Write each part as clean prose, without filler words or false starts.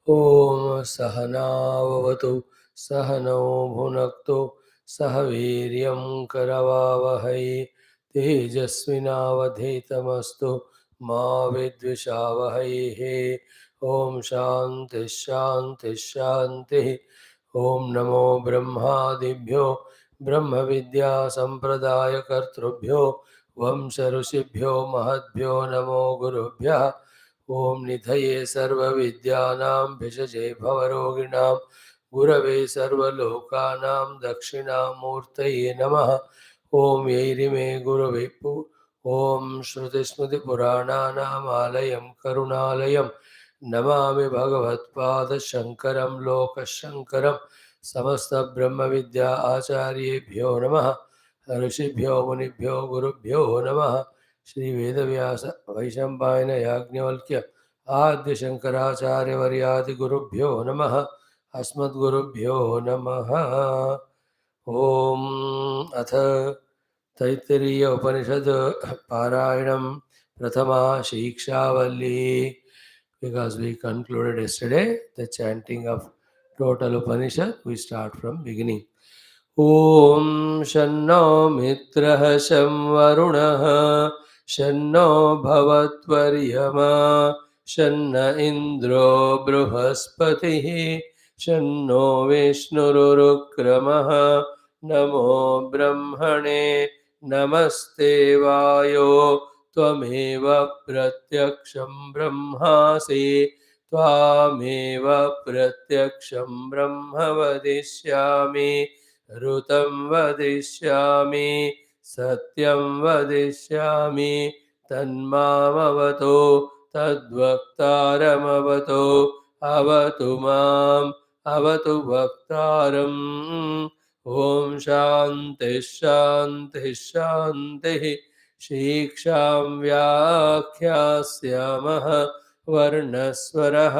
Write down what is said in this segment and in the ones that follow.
ॐ सहनाववतु सहनौ भुनक्तु सह वीर्यं करवावहै तेजस्विनावधीतमस्तु मा विद्विषावहैः। ॐ शान्ति शान्ति शान्तिः। ॐ नमो ब्रह्मादिभ्यो ब्रह्मविद्या सम्प्रदायकर्तृभ्यो वंश ऋषिभ्यो महद्भ्यो नमो गुरुभ्यः। ओम निधये सर्वविद्यानां भिषजे भवरोगिणां गुरवे सर्वलोकानां दक्षिणामूर्तये नमः। ओम यैरिमे गुरवे ओम श्रुतिस्मृतिपुराणानामालयं करुणालयं नमामि भगवत्पादशङ्करं लोकशङ्करं। समस्तब्रह्मविद्या आचार्येभ्यो नमः। ऋषिभ्यो मुनिभ्यो गुरुभ्यो नमः। श्री वेदव्यास वैशंपायन याज्ञवल्क्य आद्य शंकराचार्यवर्यादि गुरुभ्यो नमः। अस्मद्गुरुभ्यो नमः। ओम अथ तैत्तिरीय उपनिषद पारायणं प्रथमा शिक्षा वल्ली। Because we concluded yesterday the chanting of total Upanishad, we start from beginning. ॐ शन्नो मित्रः शं वरुणः शन्नो भवत्वर्यमा शन्न इन्द्रो बृहस्पतिः शन्नो विष्णुरुक्रमः। नमो ब्रह्मणे नमस्ते वायो त्वमेव प्रत्यक्षं ब्रह्मासि त्वामेव प्रत्यक्षं ब्रह्म वदिष्यामि ऋतं वदिष्यामि सत्यं वदिष्यामि तन्मामवतो तद्वक्तारमवतो अवतु माम् अवतु वक्तारम्। ॐ शान्तिः शान्तिः शान्तिः। शिक्षां व्याख्यास्यामः वर्णस्वरः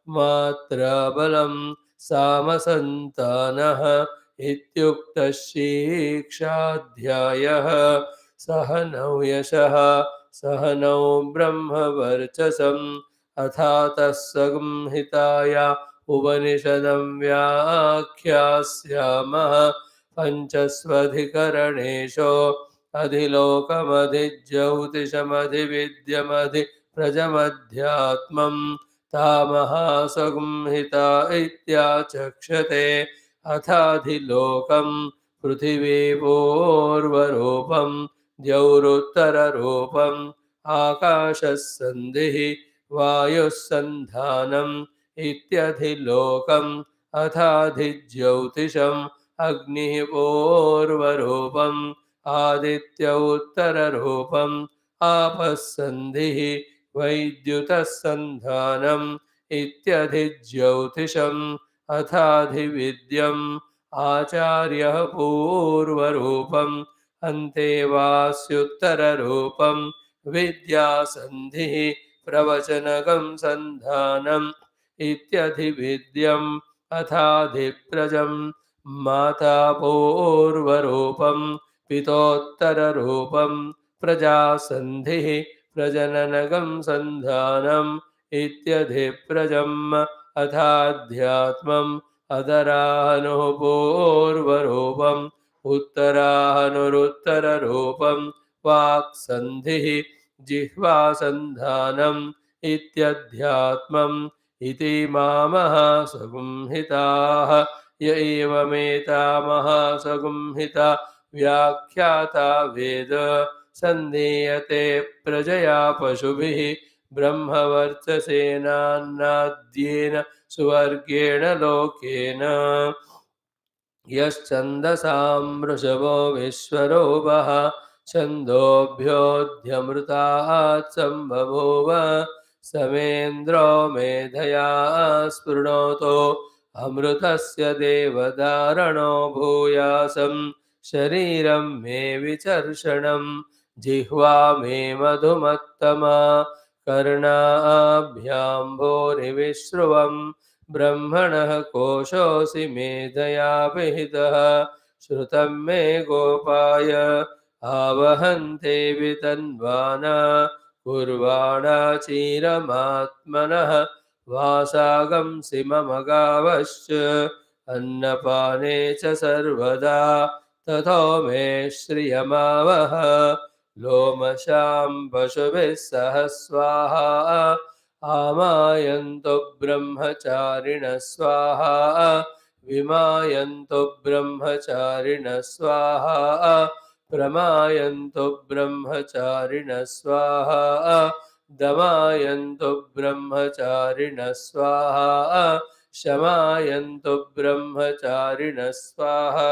मात्राबलं सामसन्तानः इत्युक्तः शिक्षाध्यायः। सहनौ यशः सहनौ ब्रह्मवर्चसम् अथातः संहिताया उपनिषदं व्याख्यास्यामः। पञ्चस्वधिकरणेषु अधिलोकमधिज्यौतिषमधिविद्यमधिप्रजमध्यात्मम् तामहासंहिता इत्याचक्षते। अथाधिलोकं पृथिवीपूर्वरूपं द्यौरुत्तररूपम् आकाशः सन्धिः वायुः सन्धानम् इत्यधिलोकम्। अथाधिज्यौतिषम् अग्निः पूर्वरूपम् आदित्य उत्तररूपम् आपः सन्धिः वैद्युतः सन्धानम् इत्यधिज्यौतिषम्। अथाधिविद्यम् आचार्यः पूर्वरूपम् अन्तेवास्युत्तररूपम् विद्यासन्धिः प्रवचनगं सन्धानम् इत्यधिविद्यम्। अथाधिप्रजम् माता पूर्वरूपम् पितोत्तररूपम् प्रजासन्धिः प्रजननगं सन्धानम् इत्यधिप्रजम्। अथाध्यात्मम् अधरानुः पूर्वरूपम् उत्तरानुरुत्तररूपम् वाक्सन्धिः जिह्वासन्धानम् इत्यध्यात्मम्। इति मामः संहिताः। य एवमेतामहासंहिता व्याख्याता वेद सन्धीयते प्रजया पशुभिः ब्रह्मवर्चसेनान्नाद्येन सुवर्गेण लोकेन। यश्छन्दसां वृषभो विश्वरो वः छन्दोभ्योऽध्यमृतात् सम्बभूव समेन्द्रो मेधया स्पृणोतो अमृतस्य देवधारणो भूयासं शरीरं मे विचर्षणं जिह्वा मे मधुमत्तमा कर्णाभ्याम्भोरिविश्रुवम् ब्रह्मणः कोशोऽसि मेधया विहितः श्रुतं मे गोपाय आवहन्ते वितन्वाना कुर्वाणा चिरमात्मनः वासागंसि मम गावश्च अन्नपाने च सर्वदा ततो मे श्रियमावह लोमशां पशुभिः सह स्वाहा आमायन्तु ब्रह्मचारिणः स्वाहा विमायन्तु ब्रह्मचारिणः स्वाहा प्रमायन्तु ब्रह्मचारिणः स्वाहा दमायन्तु ब्रह्मचारिणः स्वाहा शमायन्तु ब्रह्मचारिणः स्वाहा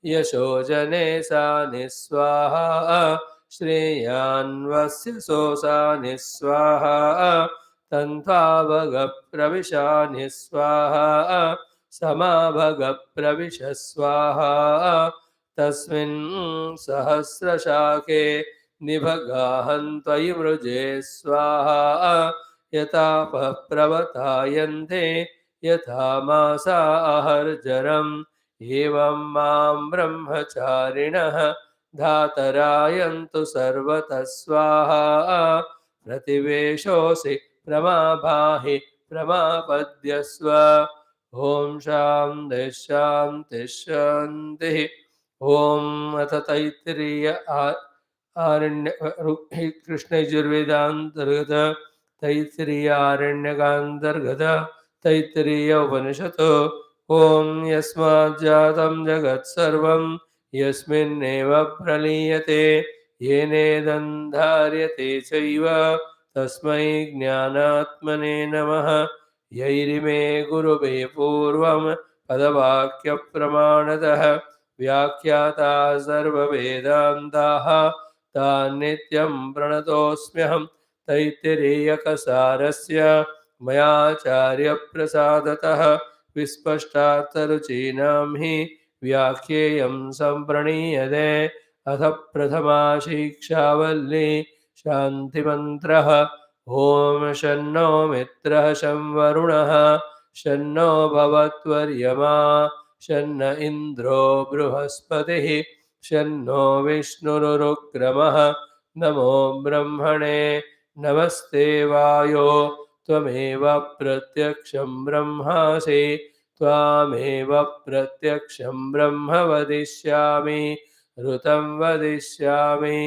यशोजने सानि स्वाहा श्रेयान्वस्य सोसानि स्वाहा तन्त्वावगप्रविशानि स्वाहा समाभगप्रविश स्वाहा तस्मिन् सहस्रशाके निभगाहन्त्वयि मृजे स्वाहा यथापः प्रवतायन्ते यथा मासा अहर्जरम् एवं मां ब्रह्मचारिणः धातरायन्तु सर्वतः स्वाहा प्रतिवेशोऽसि प्रमाभाहि प्रमापद्यस्व ॐ शान्तिः शान्तिः शान्तिः ॐ अथ तैत्तिरीय आरण्य कृष्णयजुर्वेदान्तर्गत तैत्तिरीय आरण्यकान्तर्गत तैत्तिरीय उपनिषत् ॐ यस्माज्जातं जगत्सर्वं यस्मिन्नेव प्रलीयते येनेदन्धार्यते चैव तस्मै ज्ञानात्मने नमः यैरिमे गुरुवे पूर्वं पदवाक्यप्रमाणतः व्याख्याता सर्ववेदान्ताः तान् नित्यं प्रणतोऽस्म्यहं तैत्तिरीयकसारस्य मयाचार्यप्रसादतः विस्पष्टार्थरुचीनां हि व्याख्येयं सम्प्रणीयते अथ प्रथमा शिक्षावल्ली शान्तिमन्त्रः ॐ शन्नो मित्रः शं वरुणः शन्नो भवत्वर्यमा शन्न इन्द्रो बृहस्पतिः शन्नो विष्णुरुक्रमः नमो ब्रह्मणे नमस्ते वायो त्वमेव प्रत्यक्षं ब्रह्मासि त्वामेव प्रत्यक्षं ब्रह्म वदिष्यामि ऋतं वदिष्यामि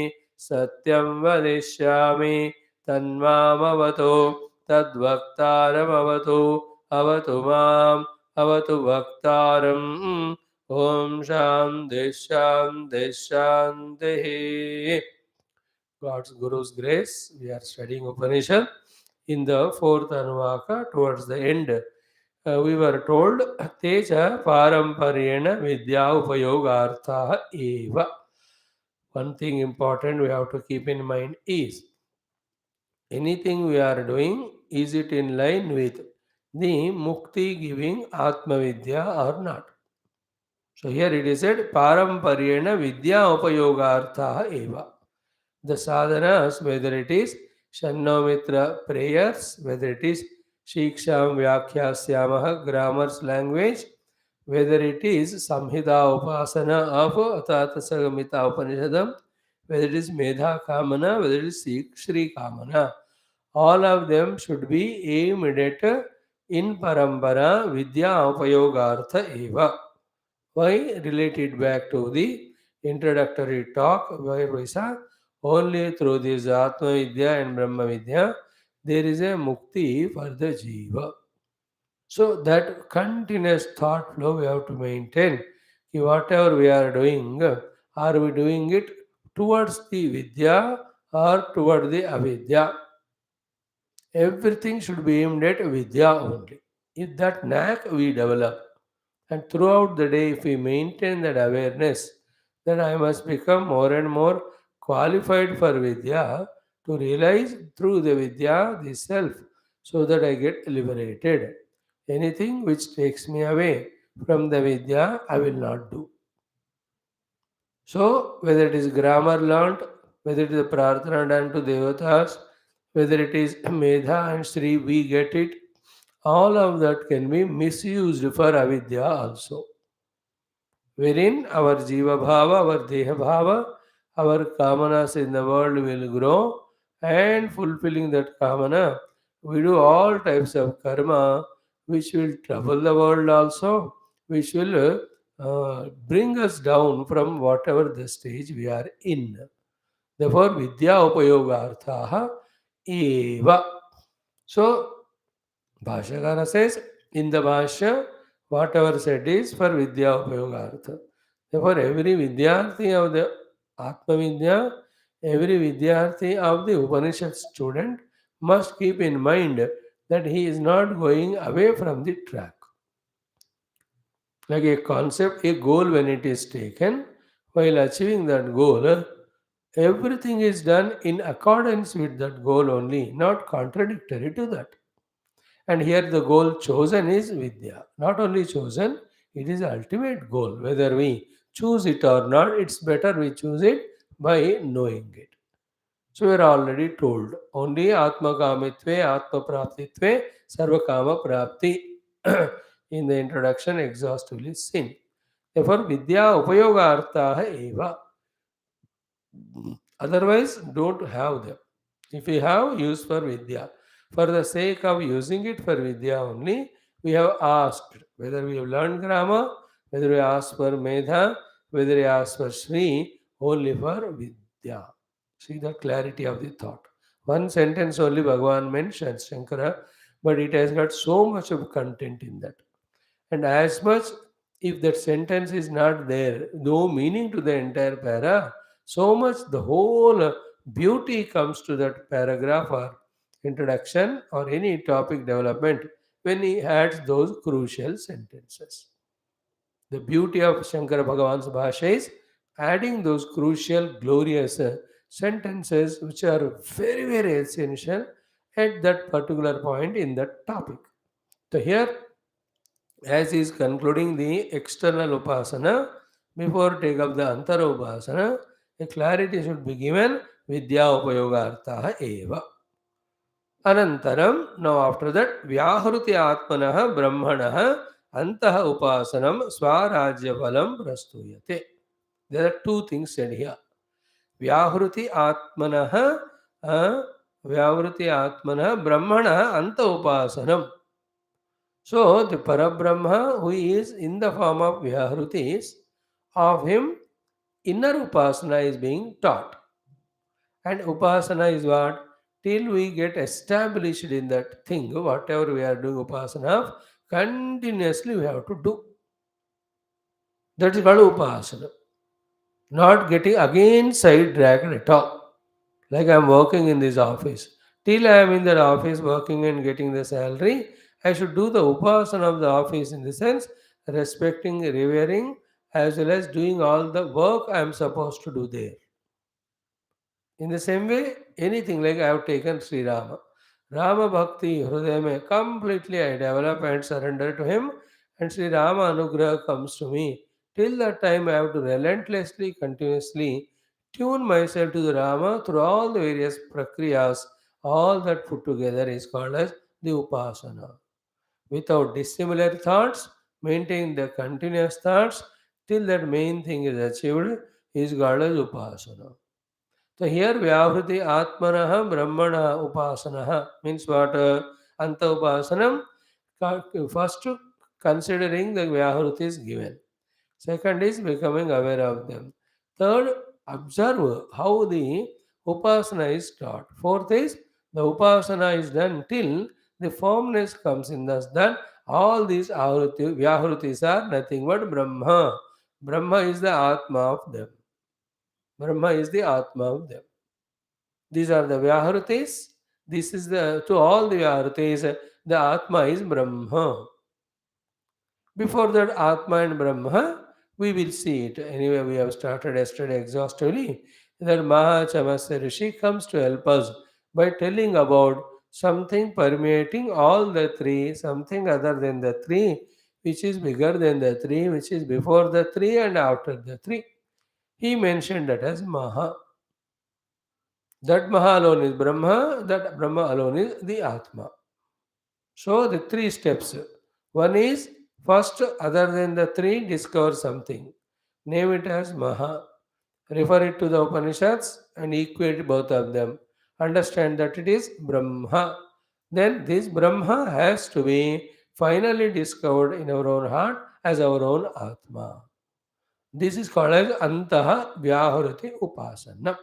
सत्यं वदिष्यामि तन्मामवतु तद्वक्तारमवतु अवतु माम् अवतु वक्तारम् ॐ शान्तिः शान्तिः शान्तिः God's Guru's grace, we are studying Upanishad in the fourth Anuvaka towards the end. We were told Teja Paramparena Vidya Upayogartha Eva. One thing important we have to keep in mind is anything we are doing, is it in line with the Mukti giving Atma Vidya or not? So here it is said Paramparena Vidya Upayogartha Eva. The sadhanas, whether it is Shannomitra prayers, whether it is Shiksham Vyakhyasyaamaha grammar's language, whether it is Samhita Upasana of Atatasagamita Upanishadam, whether it is Medha Kamana, whether it is Shri Kamana, all of them should be aimed at in Parambara Vidya Upayogartha Eva. Why relate it back to the introductory talk where we saw only through this Atma Vidya and Brahma Vidya there is a mukti for the jiva. So that continuous thought flow we have to maintain. Ki whatever we are doing, are we doing it towards the Vidya or toward the Avidya? Everything should be aimed at Vidya only. If that knack we develop, and throughout the day, if we maintain that awareness, then I must become more and more qualified for Vidya to realize through the Vidya the self so that I get liberated. Anything which takes me away from the Vidya, I will not do. So, whether it is grammar learnt, whether it is a prarthana done to Devatas, whether it is Medha and Sri, we get it, all of that can be misused for Avidya also. Wherein our Jiva Bhava, our Deha Bhava, our Kamanas in the world will grow, and fulfilling that Kamana We do all types of karma which will trouble the world also, which will bring us down from whatever the stage we are in. Therefore, vidya upayogarthaha eva. So, Bhashyakara says in the Bhashya, whatever said is for vidya upayogartha. Therefore, every vidyarthi of the Atma Vidya, every vidyarthi of the Upanishad student must keep in mind that he is not going away from the track. Like a concept, a goal when it is taken, while achieving that goal, everything is done in accordance with that goal only, not contradictory to that. And here the goal chosen is Vidya. Not only chosen, it is the ultimate goal. Whether we choose it or not, it's better we choose it by knowing it. So we are already told only Atma Kamitve, Atma Praptitve, Sarva Kama Prapti in the introduction exhaustively seen. Therefore, Vidya Upayoga Artha Eva. Otherwise, don't have them. If we have, use for Vidya. For the sake of using it for Vidya only, we have asked whether we have learned grammar, whether we ask for Medha, whether we ask for Sri, only for Vidya. See the clarity of the thought. One sentence only Bhagavan mentions, Shankara, but it has got so much of content in that. And as much if that sentence is not there, no meaning to the entire para, so much the whole beauty comes to that paragraph or introduction or any topic development when he adds those crucial sentences. The beauty of Shankara Bhagavan's Bhasha is adding those crucial, glorious sentences which are very, very essential at that particular point in that topic. So here as he is concluding the external upasana, before take up the antara upasana, a clarity should be given vidya upayogartha eva. Anantaram, now after that, vyahruti atmanah brahmanah antah upasanam swarajya phalam prastuyate. There are two things said here. Vyahruti atmanah vyahruti atmanah brahmanah anta upasanam. So the Parabrahma who is in the form of Vyahrutis, of him inner Upasana is being taught. And Upasana is what? Till we get established in that thing, whatever we are doing Upasana of, continuously we have to do. That is called Upasana. Not getting again sidetracked at all. Like I am working in this office. Till I am in that office working and getting the salary, I should do the upasana of the office in the sense respecting, revering, as well as doing all the work I am supposed to do there. In the same way, anything like I have taken Sri Rama. Rama Bhakti Hruday mein completely I develop and surrender to him, and Sri Rama Anugraha comes to me. Till that time, I have to relentlessly, continuously tune myself to the Rama through all the various prakriyas. All that put together is called as the Upasana. Without dissimilar thoughts, maintain the continuous thoughts till that main thing is achieved is called as Upasana. So here Vyavruti Atmanaha Brahmana Upasanaha means what? Anta Upasanam. First, considering the Vyavruti is given. Second is becoming aware of them. Third, observe how the Upasana is taught. Fourth is the Upasana is done till the formness comes in us. Then all these Vyahrutis are nothing but Brahma. Brahma is the Atma of them. Brahma is the Atma of them. These are the Vyahrutis. This is the to all the Vyahrutis, the Atma is Brahma. Before that Atma and Brahma, we will see it. Anyway, we have started yesterday exhaustively. That Mahachamasya Rishi comes to help us by telling about something permeating all the three, something other than the three, which is bigger than the three, which is before the three and after the three. He mentioned that as Maha. That Maha alone is Brahma, that Brahma alone is the Atma. So the three steps. One is first, other than the three, discover something. Name it as Maha. Refer it to the Upanishads and equate both of them. Understand that it is Brahma. then this Brahma has to be finally discovered in our own heart as our own Atma. This is called as Antaha Vyahruti Upasana.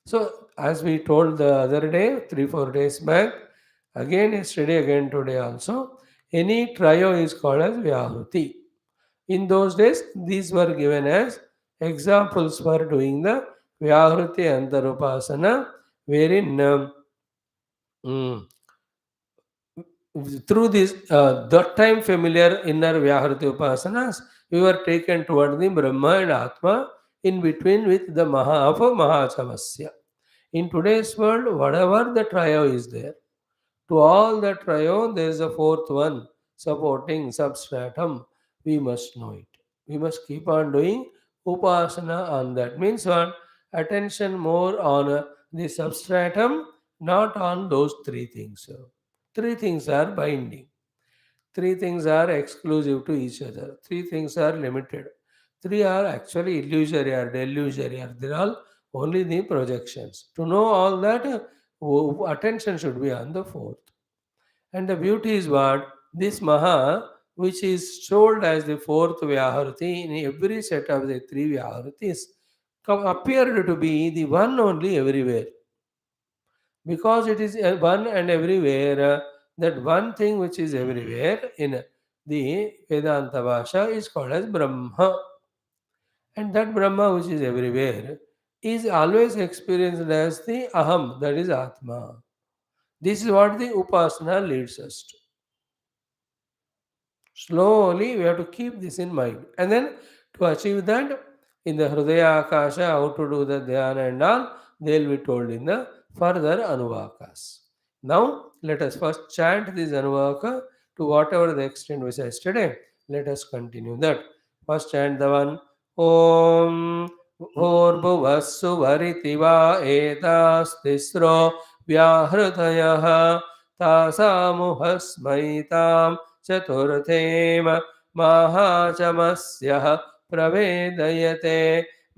So, as we told the other day, 3 4 days back, again yesterday, again today also, any trio is called as Vyahruti. In those days, these were given as examples for doing the Vyahruti Antarupasana, wherein mm, through this that time familiar inner Vyahruti Upasanas, we were taken toward the Brahma and Atma in between with the Maha of Mahachamasya. In today's world, whatever the trio is there, to all the trio, there is a fourth one supporting substratum. We must know it. We must keep on doing upasana on that. Means what? Attention more on the substratum, not on those three things. Three things are binding. Three things are exclusive to each other. Three things are limited. Three are actually illusory or delusory. Or they're all only the projections. To know all that, attention should be on the fourth. And the beauty is what? This Maha, which is told as the fourth Vyaharuti in every set of the three Vyaharutis, appeared to be the one only everywhere. Because it is one and everywhere, that one thing which is everywhere in the Vedanta Bhasha is called as Brahma. And that Brahma which is everywhere is always experienced as the Aham, that is Atma. This is what the Upasana leads us to. Slowly, we have to keep this in mind. And then to achieve that, in the Hridaya Akasha, how to do the dhyana and all, they will be told in the further Anuvakas. Now, let us first chant this Anuvaka to whatever the extent we said yesterday. Let us continue that. First chant the one Om Bhurбhuvassu Varitiva Etastisro Vyahritayah Tasamuhasmaitam चतुर्थेम महाचमस्यः प्रवेदयते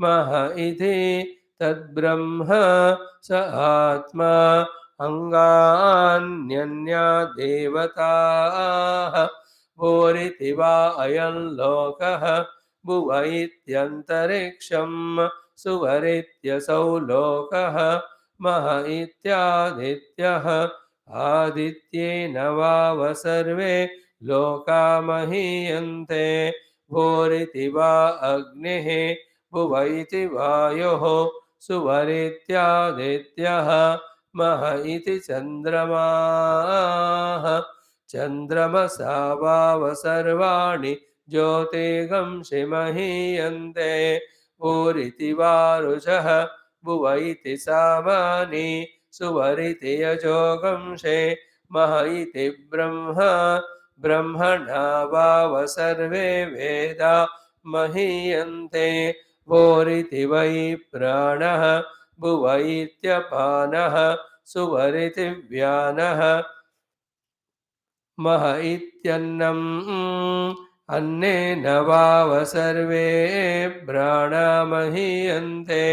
मह इति तद्ब्रह्म स आत्मा अङ्गान्यन्या देवताः भूरिति वा अयं लोकः भुव इत्यन्तरिक्षं सुवरित्यसौ लोकः मह इत्यादित्यः आदित्येन वाव सर्वे लोका महीयन्ते भूरिति वा अग्निः भुव इति वायुः सुवरित्यादित्यः मह इति चन्द्रमाः चन्द्रमसा वाव सर्वाणि ज्योतिर्गंसि महीयन्ते भूरिति वारुषः भुव इति सामानि सुवरिति यजोगंशे मह इति ब्रह्म ब्रह्मणा वाव सर्वे वेदा महीयन्ते भूरिति वै प्राणः भुव इत्यपानः सुवरिति व्यानः मह इत्यन्नम् अन्नेन वाव सर्वे प्राणा महीयन्ते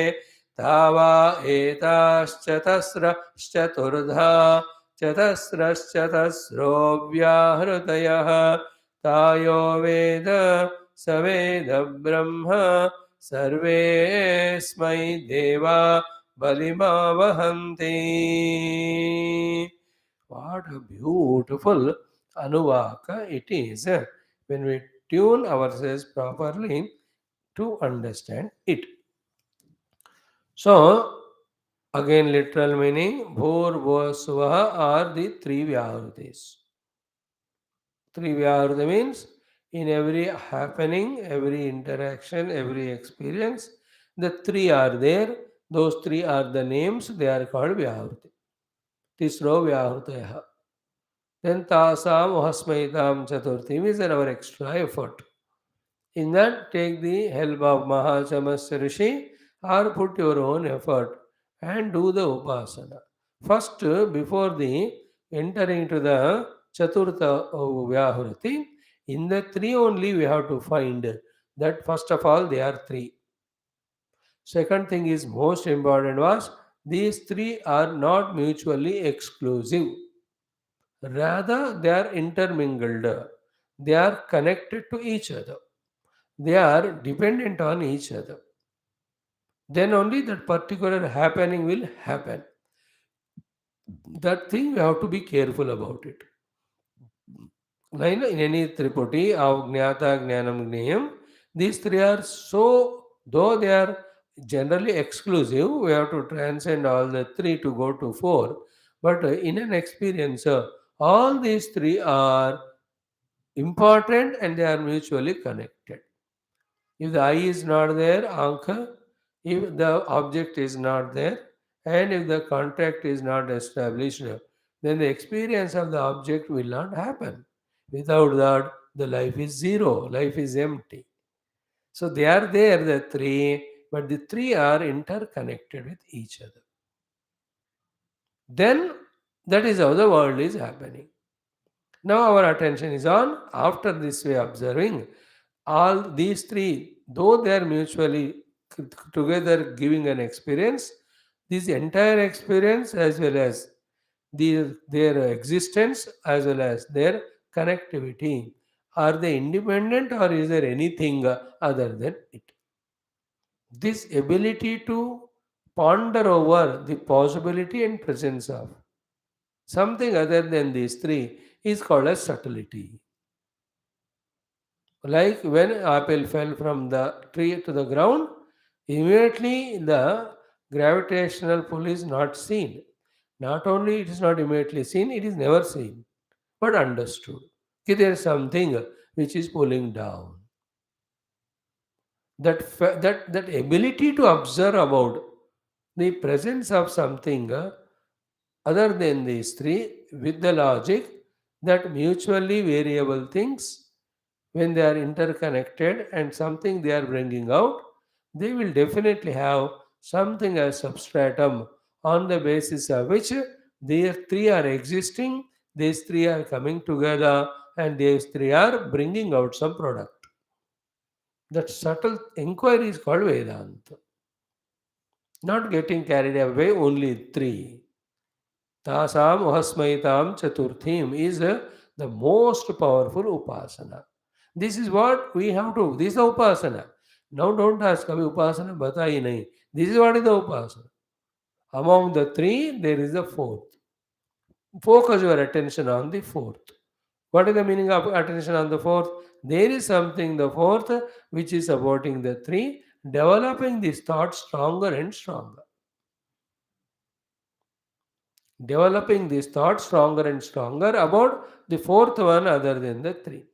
तावा एताश्चतस्रश्चतुर्धा चतस्रश्चतस्रो व्याहृतयः तायो वेद स वेद ब्रह्म सर्वेऽस्मै देवा बलिमावहन्ति. What a beautiful Anuvaka it is when we tune ourselves properly to understand it. So, again, literal meaning, Bhur, Bhur, Swaha are the three Vyahrutis. Three Vyahruti means in every happening, every interaction, every experience, the three are there. Those three are the names, they are called Vyahruti. Tisro Vyahrutaya. Then Tasam Uhasmaitam Chaturthi is our extra effort. In that, take the help of Mahachamasya Rishi or put your own effort and do the Upasana. First, before the entering to the Chaturtha Vyahruti, in the three only we have to find that first of all they are three. Second thing is most important was these three are not mutually exclusive. Rather, they are intermingled. They are connected to each other. They are dependent on each other. Then only that particular happening will happen. That thing we have to be careful about it. In any Tripoti, Avgnata, Jnanam, Gnayam, these three are so, though they are generally exclusive, we have to transcend all the three to go to four. But in an experience, all these three are important and they are mutually connected. If the eye is not there, Ankha, if the object is not there, and if the contact is not established, then the experience of the object will not happen. Without that, the life is zero, life is empty. So they are there, the three, but the three are interconnected with each other. Then that is how the world is happening. Now our attention is on, after this way observing, all these three, though they are mutually together giving an experience, this entire experience as well as their existence as well as their connectivity, are they independent or is there anything other than it? This ability to ponder over the possibility and presence of something other than these three is called as subtlety. Like when apple fell from the tree to the ground, immediately the gravitational pull is not seen. Not only it is not immediately seen, it is never seen, but understood. Okay, there is something which is pulling down. That ability to observe about the presence of something other than these three with the logic that mutually variable things, when they are interconnected and something they are bringing out, they will definitely have something as substratum on the basis of which these three are existing, these three are coming together, and these three are bringing out some product. That subtle inquiry is called Vedanta. Not getting carried away, only three. Tasam Uhasmaitam Chaturthim is the most powerful Upasana. This is what we have to. This is the Upasana. Now don't ask, Abhi Upasana batai nahi. This is what is the Upasana. Among the three, there is a fourth. Focus your attention on the fourth. What is the meaning of attention on the fourth? There is something, the fourth, which is supporting the three, developing this thought stronger and stronger. Developing this thought stronger and stronger about the fourth one other than the three.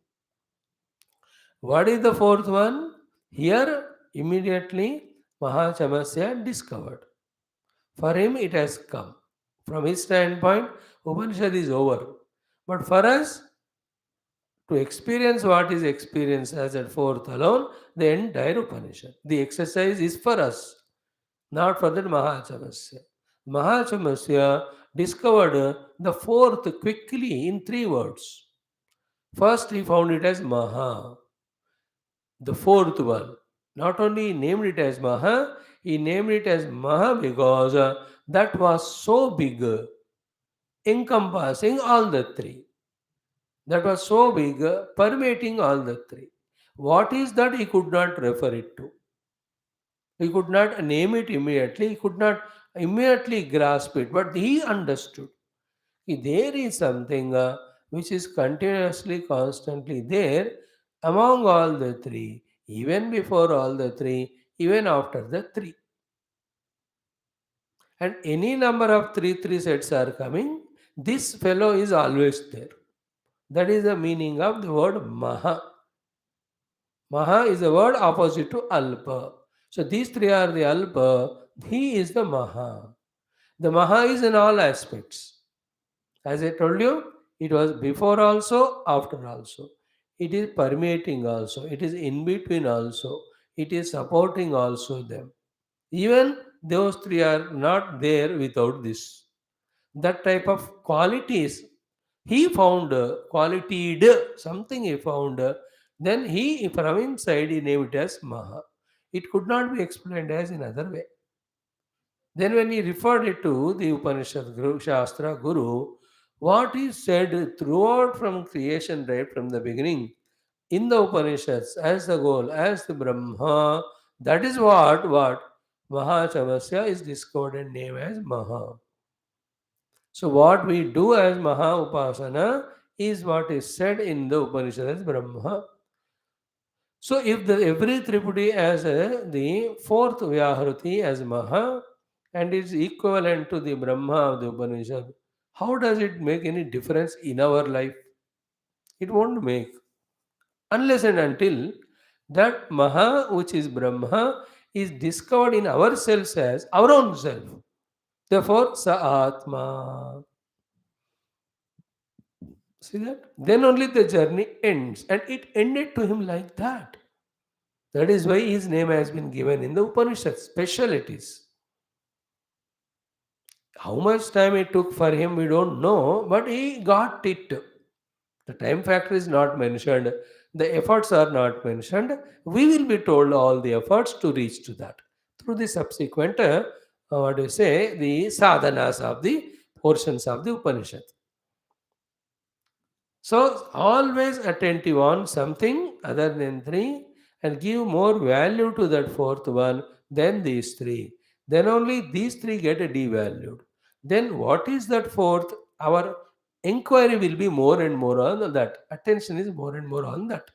What is the fourth one? Here, immediately, Mahachamasya discovered. For him, it has come. From his standpoint, Upanishad is over. But for us, to experience what is experienced as a fourth alone, the entire Upanishad. The exercise is for us, not for that Mahachamasya. Mahachamasya discovered the fourth quickly in three words. First, he found it as Maha, the fourth one. Not only he named it as Maha, he named it as Maha because that was so big, encompassing all the three. That was so big, permeating all the three. What is that he could not refer it to? He could not name it immediately, he could not immediately grasp it, but he understood. There is something which is continuously, constantly there among all the three, even before all the three, even after the three. And any number of three sets are coming, this fellow is always there. That is the meaning of the word Maha. Maha is the word opposite to Alpa. So these three are the Alpa, he is the Maha. The Maha is in all aspects. As I told you, it was before also, after also. It is permeating also. It is in between also. It is supporting also them. Even those three are not there without this. That type of qualities he found, qualityed something he found. Then he, from inside, he named it as Maha. It could not be explained as another way. Then when he referred it to the Upanishad Guru, Shastra Guru, What is said throughout from creation, right from the beginning, in the Upanishads, as the goal, as the Brahma, that is what Mahachavasya is discovered and named as Maha. So what we do as Maha Upasana is what is said in the Upanishad as Brahma. So if the every Tripudi as the fourth Vyahruti as Maha and is equivalent to the Brahma of the Upanishad, how does it make any difference in our life? It won't make. Unless and until that Maha, which is Brahma, is discovered in ourselves as our own self. Therefore, Sa Atma. See that? Then only the journey ends. And it ended to him like that. That is why his name has been given in the Upanishad. Special it is. How much time it took for him, we don't know, but he got it. The time factor is not mentioned. The efforts are not mentioned. We will be told all the efforts to reach to that through the subsequent, what do you say, the sadhanas of the portions of the Upanishad. So always attentive on something other than three and give more value to that fourth one than these three. Then only these three get devalued. Then what is that fourth? Our inquiry will be more and more on that. Attention is more and more on that.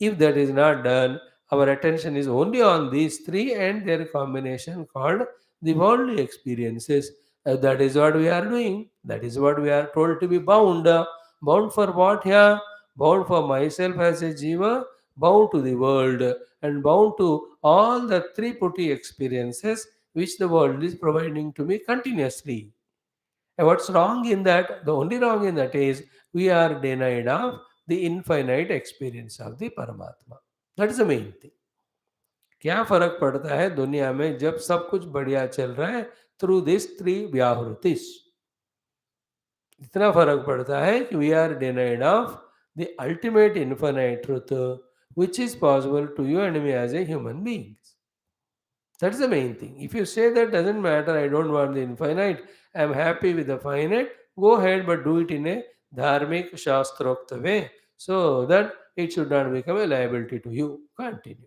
If that is not done, our attention is only on these three and their combination called the worldly experiences. That is what we are doing. That is what we are told to be bound. Bound for what here? Bound for myself as a jiva, bound to the world, and bound to all the three putti experiences which the world is providing to me continuously. And what's wrong in that? The only wrong in that is we are denied of the infinite experience of the Paramatma. That is the main thing. क्या फर्क पड़ता है दुनिया में जब सब कुछ बढ़िया चल रहा है थ्रू दिस थ्री व्याहृतिस. इतना फर्क पड़ता है कि we are denied of the ultimate infinite truth which is possible to you and me as a human beings. That's the main thing. If you say that doesn't matter, I don't want the infinite, I'm happy with the finite, go ahead, but do it in a dharmic shastrokta way so that it should not become a liability to you. Continue.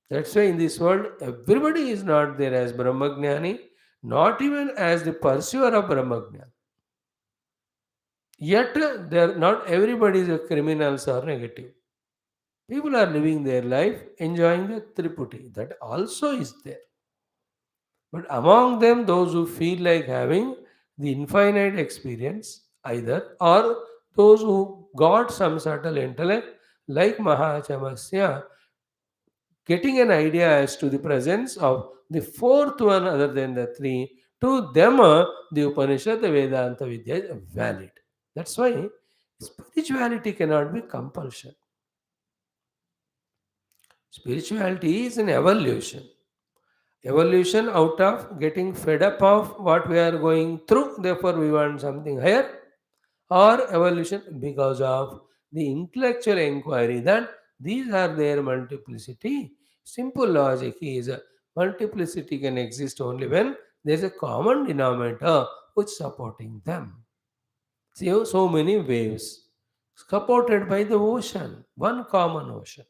That's why in this world, everybody is not there as Brahmagnani, not even as the pursuer of Brahmagnan. Yet, there not everybody is a criminals or negative. People are living their life enjoying the Triputi. That also is there. But among them, those who feel like having the infinite experience, either, or those who got some subtle intellect, like Mahachamasya, getting an idea as to the presence of the fourth one other than the three, to them, the Upanishad, the Vedanta Vidya is valid. That's why spirituality cannot be compulsion. Spirituality is an evolution. Evolution out of getting fed up of what we are going through, therefore we want something higher, or evolution because of the intellectual inquiry that these are their multiplicity. Simple logic is multiplicity can exist only when there is a common denominator which supporting them. See how so many waves supported by the ocean, one common ocean.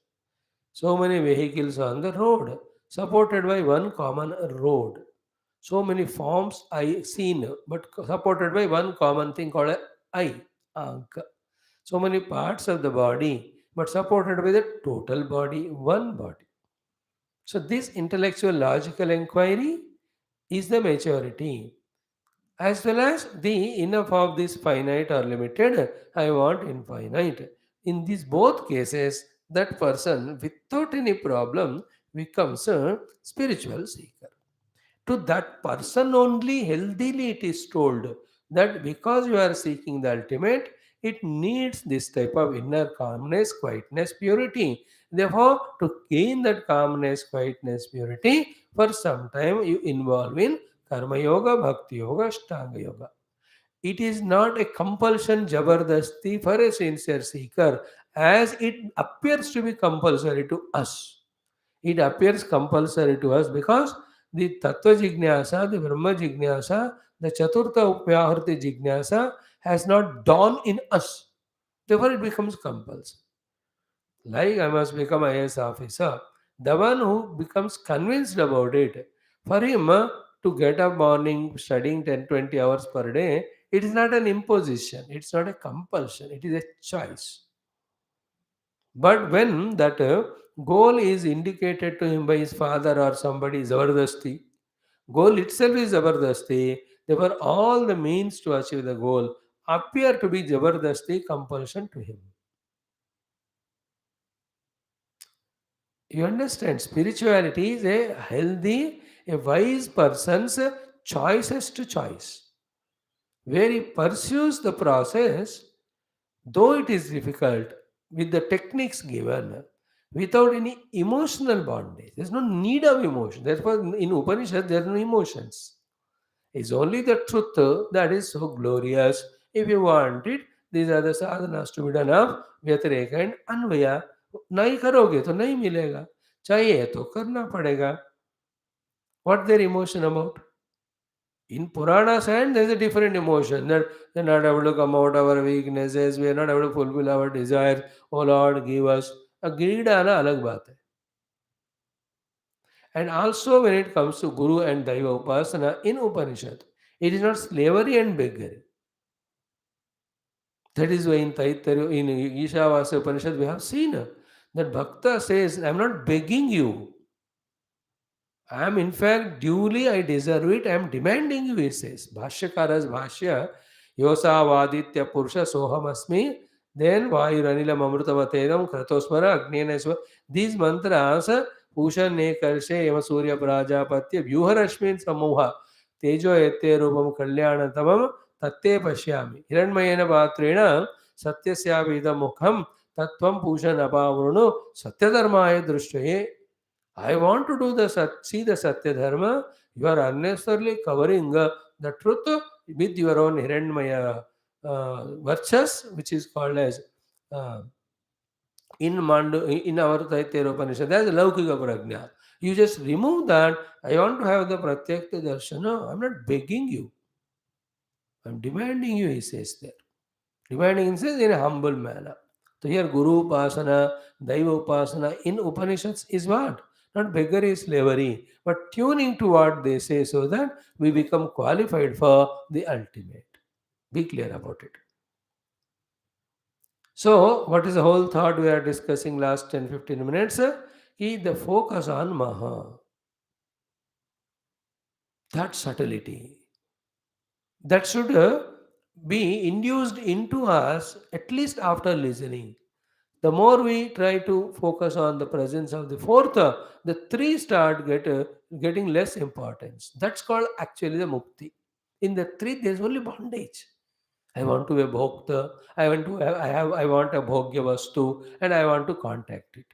So many vehicles on the road, supported by one common road. So many forms I seen, but supported by one common thing called a eye, anka. So many parts of the body, but supported by the total body, one body. So this intellectual logical inquiry is the maturity, as well as the enough of this finite or limited, I want infinite. In these both cases, that person without any problem becomes a spiritual seeker. To that person only healthily it is told that because you are seeking the ultimate, it needs this type of inner calmness, quietness, purity. Therefore, to gain that calmness, quietness, purity, for some time you involve in karma yoga, bhakti yoga, ashtanga yoga. It is not a compulsion jabardasti for a sincere seeker, as it appears to be compulsory to us. It appears compulsory to us because the Tattva Jignasa, the Brahma Jignasa, the Chaturtha Upyahriti Jignasa has not dawned in us. Therefore, it becomes compulsory. Like I must become IAS officer. The one who becomes convinced about it, for him to get up morning studying 10 20 hours per day, it is not an imposition, it's not a compulsion, it is a choice. But when that goal is indicated to him by his father or somebody, Zabardasti, goal itself is Zabardasti, therefore all the means to achieve the goal appear to be Zabardasti compulsion to him. You understand? Spirituality is a healthy, a wise person's choices to choice, where he pursues the process, though it is difficult, with the techniques given, without any emotional bondage. There's no need of emotion. Therefore, in Upanishad, there are no emotions. It's only the truth that is so glorious. If you want it, these are the sadhanas to be done of व्यतिरेक and अन्वया. नहीं करोगे तो नहीं मिलेगा, चाहिए तो करना पड़ेगा. What their emotion about? In Puranas and there's a different emotion that we're not able to come out our weaknesses, we are not able to fulfill our desires. Oh Lord, give us. A greed आना अलग बात है. And also when it comes to Guru and Daiva Upasana in Upanishad, it is not slavery and beggary. That is why in Taittiriya, in Ishavasya Upanishad, we have seen that Bhakta says, I am not begging you. I am in fact duly, I deserve it, I am demanding you, he says. Bhashyakara's Bhashya, Yosa Vaditya Purusha Soham Asmi, then Vayuranilam Amrutavatenam Kratosmara Agneneswa. These mantras, Pushan Ne Karshe Eva Surya Prajapatya, Vyuharashmin Samoha, Tejo Ete Rupam Kalyanatamam, Tate Pashyami. Hiranmayena Patrena, Satyasya Mukham, Tatvam Pushan Apavruno, Satyadharmaya Drushtaye. I want to do the see the Satya Dharma. You are unnecessarily covering the truth with your own Hiranyamaya virtues, which is called as uh, in our Taittiriya Upanishad, that is Laukika Prajna. You just remove that. I want to have the Pratyakta Darshana. I'm not begging you. I'm demanding you, he says there. Demanding in sense in a humble manner. So here Guru Upasana, Daiva Upasana in Upanishads is what? Not beggary, slavery, but tuning to what they say so that we become qualified for the ultimate. Be clear about it. So, what is the whole thought we are discussing last 10-15 minutes? Is the focus on Maha, that subtlety. That should be induced into us at least after listening. The more we try to focus on the presence of the fourth, the three start getting less importance. That's called actually the mukti. In the three, there's only bondage. I want to be a bhokta. I want a bhogya vastu, and I want to contact it.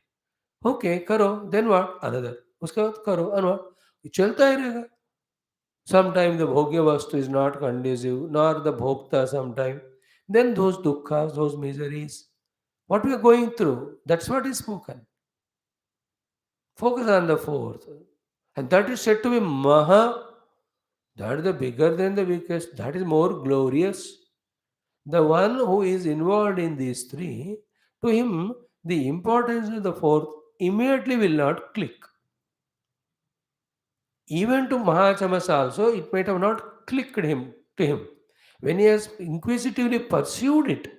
Okay, karo. Then what? Another. उसके बाद करो and what? ये चलता ही रहेगा. Sometimes the bhogya vastu is not conducive, nor the bhokta sometime. Then those dukkhas, those miseries, what we are going through, that's what is spoken. Focus on the fourth. And that is said to be Maha. That is the bigger than the weakest. That is more glorious. The one who is involved in these three, to him, the importance of the fourth immediately will not click. Even to Mahachamas also, it might have not clicked to him. When he has inquisitively pursued it,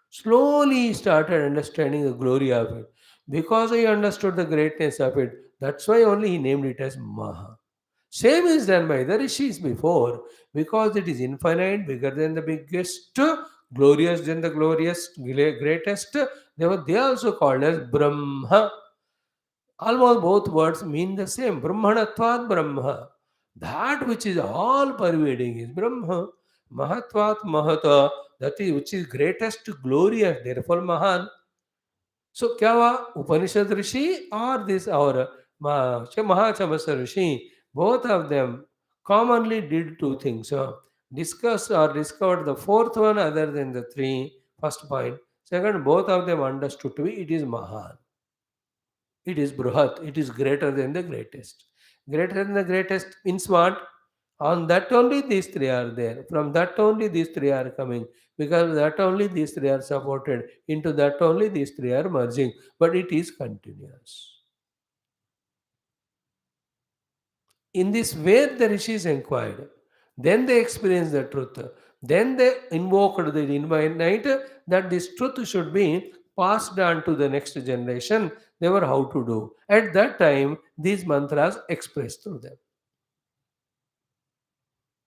slowly he started understanding the glory of it. Because he understood the greatness of it, that's why only he named it as Maha. Same is done by the rishis before, because it is infinite, bigger than the biggest, glorious than the glorious, greatest. They also called as Brahma. Almost both words mean the same. Brahmanatvat Brahma. That which is all pervading is Brahma. Mahatvat Mahata. That is which is greatest, glorious. Therefore Mahan. So क्या हुआ Upanishad Rishi or this our Mahachamasa Rishi, both of them commonly did two things. Discuss or discovered the fourth one other than the three, first point. Second, both of them understood to be it is Mahan. It is Bruhat. It is greater than the greatest. Greater than the greatest means what? On that only these three are there. From that only these three are coming. Because that only these three are supported. Into that only these three are merging. But it is continuous. In this way, the rishis inquired. Then they experienced the truth. Then they invoked the infinite that this truth should be passed on to the next generation. They were how to do. At that time, these mantras expressed through them.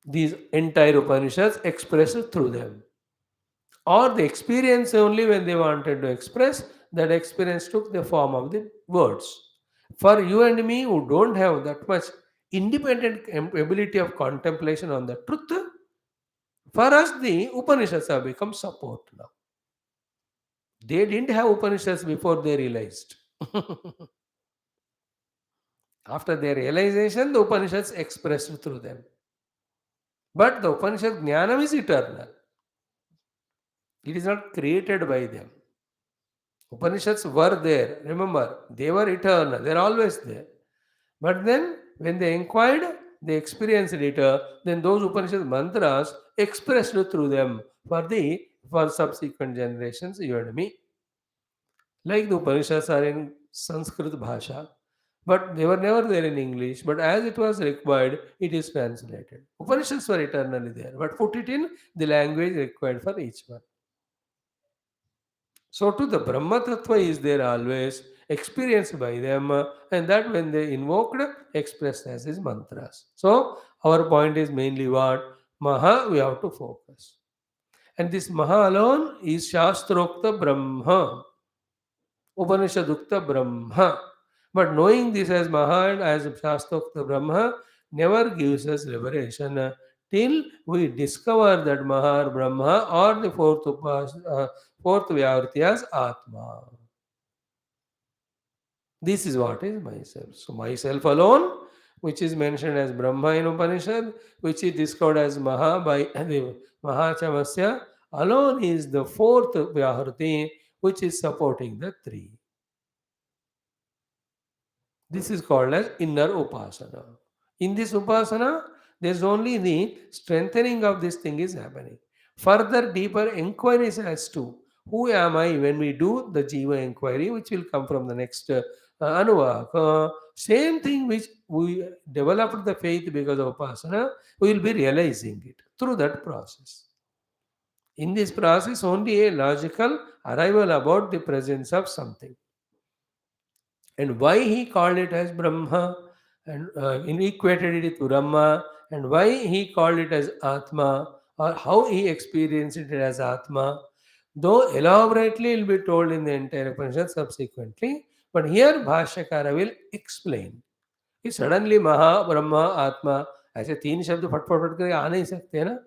These entire Upanishads expressed through them. Or the experience only when they wanted to express, that experience took the form of the words. For you and me who don't have that much independent ability of contemplation on the truth, for us the Upanishads have become support now. They didn't have Upanishads before they realized. After their realization, the Upanishads expressed through them. But the Upanishad Jnanam is eternal. It is not created by them. Upanishads were there. Remember, they were eternal. They're always there. But then, when they inquired, they experienced it. Then those Upanishad mantras expressed through them for subsequent generations, you and me. Like the Upanishads are in Sanskrit Bhasha, but they were never there in English. But as it was required, it is translated. Upanishads were eternally there, but put it in the language required for each one. So too the Brahma Tattva is there always, experienced by them, and that when they invoked, expressed as his mantras. So our point is mainly what? Maha, we have to focus. And this Maha alone is Shastrokta Brahma, Upanishadukta Brahma. But knowing this as Maha and as Shastrokta Brahma never gives us liberation till we discover that Maha or Brahma or the fourth Vyahruti as Atma. This is what is myself. So myself alone, which is mentioned as Brahma in Upanishad, which is discovered as Maha by the Mahachamasya, alone is the fourth Vyahruti, which is supporting the three. This is called as inner Upasana. In this Upasana, there's only the strengthening of this thing is happening. Further, deeper inquiries as to who am I when we do the Jiva inquiry, which will come from the next Anuvaka. Same thing which we developed the faith because of Upasana, we will be realizing it through that process. In this process, only a logical arrival about the presence of something. And why he called it as Brahma and equated it to Brahma, and why he called it as Atma, or how he experienced it as Atma, though elaborately will be told in the entire Upanishad subsequently, but here Bhashyakara will explain. कि suddenly महा ब्रह्मा आत्मा ऐसे तीन शब्द फटफट फट कर आ नहीं सकते ना.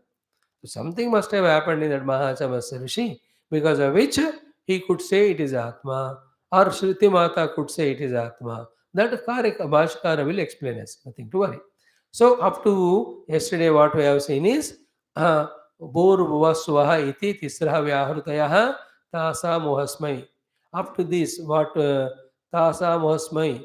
So something must have happened in that Mahachamasya Rishi, because of which he could say it is Atma, or Shruti Mata could say it is Atma. That Bhashkara will explain us, nothing to worry. So up to yesterday what we have seen is Bhurvasvaha iti tisraha vyahrutayaha tasa mohasmai. Up to this, what tasa mohasmai,